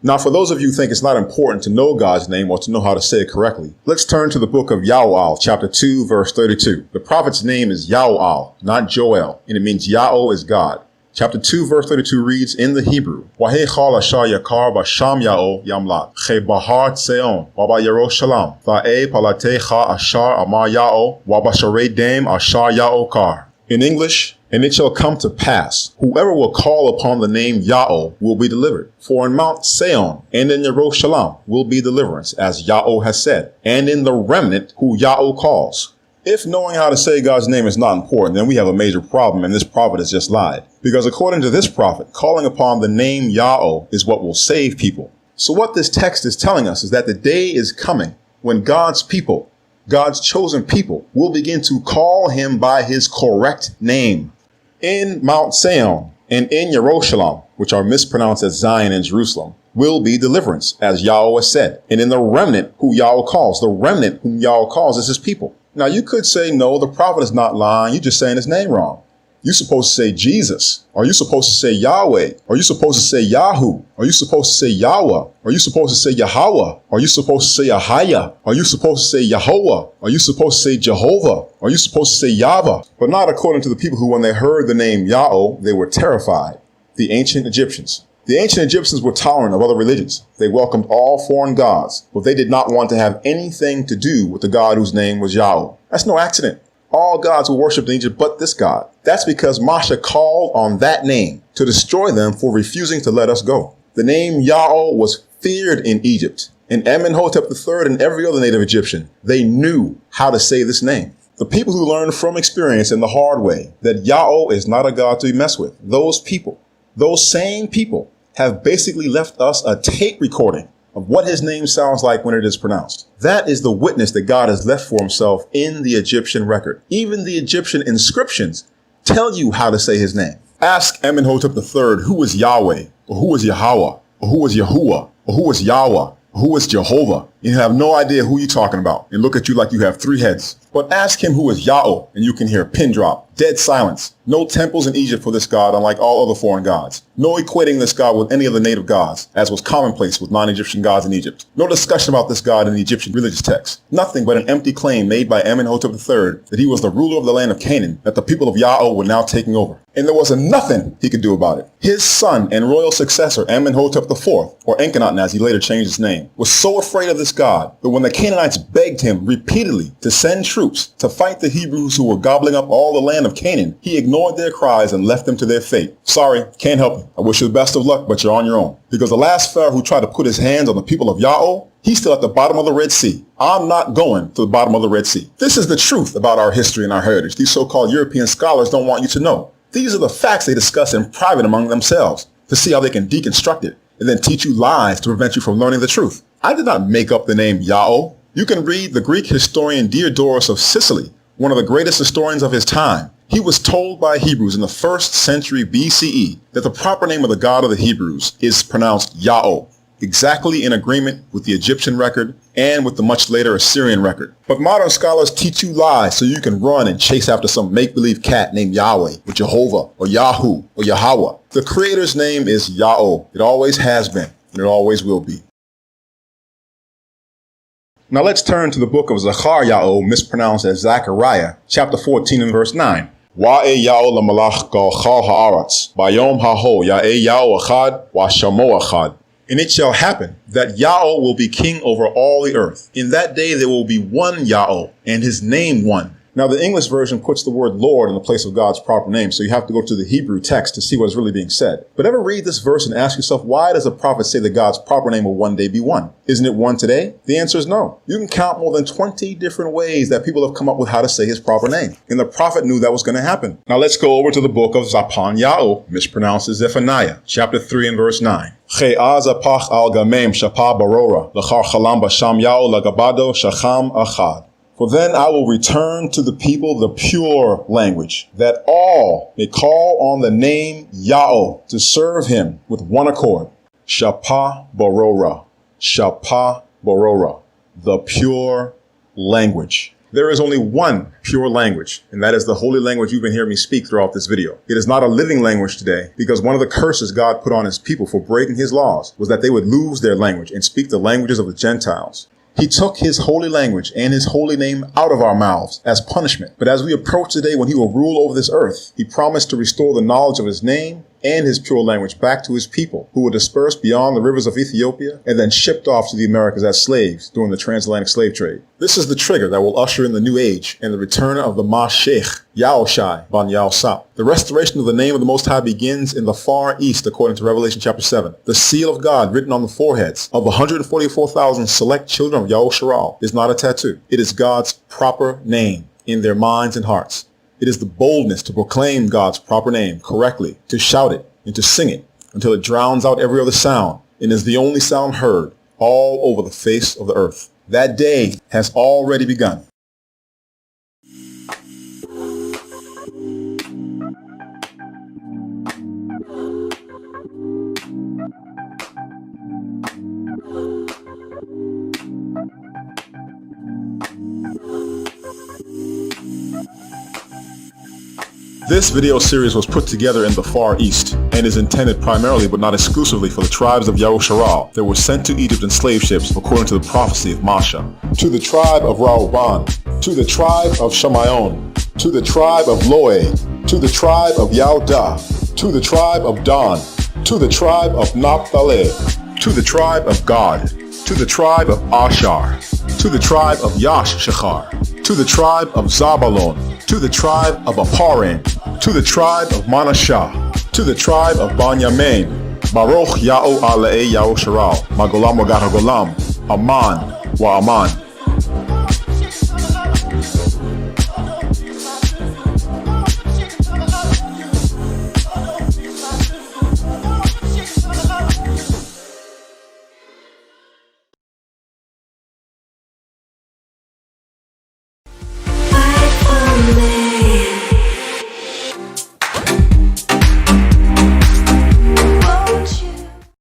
Now, for those of you who think it's not important to know God's name or to know how to say it correctly, let's turn to the book of Ya'al, chapter 2, verse 32. The prophet's name is Ya'al, not Joel, and it means Ya'o is God. Chapter 2, verse 32 reads in the Hebrew, Wahechal ashar yakar basham Ya'o yamlat, che bahar tseon, waba Yerushalayim, va'e palatecha ashar amar Ya'o, waba sharei dem ashar Ya'o kar. In English, and it shall come to pass, whoever will call upon the name Ya'o will be delivered. For in Mount Seon and in Yerushalayim will be deliverance, as Ya'o has said, and in the remnant who Ya'o calls. If knowing how to say God's name is not important, then we have a major problem, and this prophet has just lied. Because according to this prophet, calling upon the name Ya'o is what will save people. So what this text is telling us is that the day is coming when God's people, God's chosen people, will begin to call him by his correct name. In Mount Seon and in Yerushalayim, which are mispronounced as Zion and Jerusalem, will be deliverance, as Yahweh has said. And in the remnant who Yahweh calls, the remnant whom Yahweh calls is his people. Now you could say, no, the prophet is not lying. You're just saying his name wrong. You're supposed to say Jesus. Are you supposed to say Yahweh? Are you supposed to say Yahu? Are you supposed to say Yahweh? Are you supposed to say Yahweh? Are you supposed to say Ahaya? Are you supposed to say Yahweh? Are you supposed to say Jehovah? Are you supposed to say Yahweh? But not according to the people who, when they heard the name Ya'o, they were terrified. The ancient Egyptians. The ancient Egyptians were tolerant of other religions. They welcomed all foreign gods, but they did not want to have anything to do with the God whose name was Yahweh. That's no accident. All gods were worshipped in Egypt but this God. That's because Masha called on that name to destroy them for refusing to let us go. The name Ya'o was feared in Egypt. And Amenhotep III and every other native Egyptian, they knew how to say this name. The people who learned from experience in the hard way that Ya'o is not a God to be messed with, those people, those same people, have basically left us a tape recording of what his name sounds like when it is pronounced. That is the witness that God has left for himself in the Egyptian record. Even the Egyptian inscriptions tell you how to say his name. Ask Amenhotep III who is Yahweh, or who is Yahweh, or who is Yahuwah, or who is Yahweh, or who is Jehovah. You have no idea who you're talking about and look at you like you have three heads. But ask him who is Ya'o, and you can hear a pin drop, dead silence. No temples in Egypt for this god, unlike all other foreign gods. No equating this god with any of the native gods, as was commonplace with non-Egyptian gods in Egypt. No discussion about this god in the Egyptian religious texts. Nothing but an empty claim made by Amenhotep III that he was the ruler of the land of Canaan, that the people of Ya'o were now taking over. And there was nothing he could do about it. His son and royal successor, Amenhotep IV, or Enkidu as he later changed his name, was so afraid of this god that when the Canaanites begged him repeatedly to send troops to fight the Hebrews who were gobbling up all the land of Canaan, he ignored their cries and left them to their fate. Sorry, can't help you. I wish you the best of luck, but you're on your own. Because the last pharaoh who tried to put his hands on the people of Ya'o, he's still at the bottom of the Red Sea. I'm not going to the bottom of the Red Sea. This is the truth about our history and our heritage. These so-called European scholars don't want you to know. These are the facts they discuss in private among themselves. to see how they can deconstruct it and then teach you lies to prevent you from learning the truth. I did not make up the name Yahweh. You can read the Greek historian Diodorus of Sicily, one of the greatest historians of his time. He was told by Hebrews in the 1st century BCE that the proper name of the God of the Hebrews is pronounced Yahweh, exactly in agreement with the Egyptian record and with the much later Assyrian record. But modern scholars teach you lies so you can run and chase after some make-believe cat named Yahweh or Jehovah or Yahoo or Yahweh. The Creator's name is Yahweh. It always has been and it always will be. Now let's turn to the book of Zechariah, mispronounced as Zechariah, chapter 14 and verse 9. Wa'e Yahweh lamalach gal chal ha'aretz, bayom ha'ho ya'e Yahweh echad, wa shamo echad. And it shall happen that Yahweh will be king over all the earth. In that day there will be one Yahweh, and his name one. Now the English version puts the word Lord in the place of God's proper name, so you have to go to the Hebrew text to see what is really being said. But ever read this verse and ask yourself, why does the prophet say that God's proper name will one day be one? Isn't it one today? The answer is no. You can count more than 20 different ways that people have come up with how to say his proper name. And the prophet knew that was going to happen. Now let's go over to the book of Zaphaniah, mispronounced as Zephaniah, chapter 3 and verse 9. Che'azapach al gamem shapa barora, l'char chalam basham Yahweh lagabado shacham achad. For then I will return to the people the pure language, that all may call on the name Yahweh to serve him with one accord. Shapa Borora, Shapa Borora, the pure language. There is only one pure language, and that is the holy language you've been hearing me speak throughout this video. It is not a living language today, because one of the curses God put on his people for breaking his laws was that they would lose their language and speak the languages of the Gentiles. He took his holy language and his holy name out of our mouths as punishment. But as we approach the day when he will rule over this earth, he promised to restore the knowledge of his name and his pure language back to his people, who were dispersed beyond the rivers of Ethiopia and then shipped off to the Americas as slaves during the transatlantic slave trade. This is the trigger that will usher in the new age and the return of the Mashiach, Yahushai ban Yahusah. The restoration of the name of the Most High begins in the far east, according to Revelation chapter 7. The seal of God written on the foreheads of 144,000 select children of Yahusha is not a tattoo. It is God's proper name in their minds and hearts. It is the boldness to proclaim God's proper name correctly, to shout it and to sing it until it drowns out every other sound and is the only sound heard all over the face of the earth. That day has already begun. This video series was put together in the Far East and is intended primarily but not exclusively for the tribes of Yahusha that were sent to Egypt in slave ships according to the prophecy of Masha. To the tribe of Rauban, to the tribe of Shamayon, to the tribe of Loe, to the tribe of Yaudah, to the tribe of Dan, to the tribe of Naphtali, to the tribe of Gad, to the tribe of Asher, to the tribe of Yashshachar, to the tribe of Zabalon, to the tribe of Aparim, to the tribe of Manasseh, to the tribe of Banyamin, Baruch Ya'u Alei Yahusharal, Magolam Wagat Hagolam, Aman wa Aman.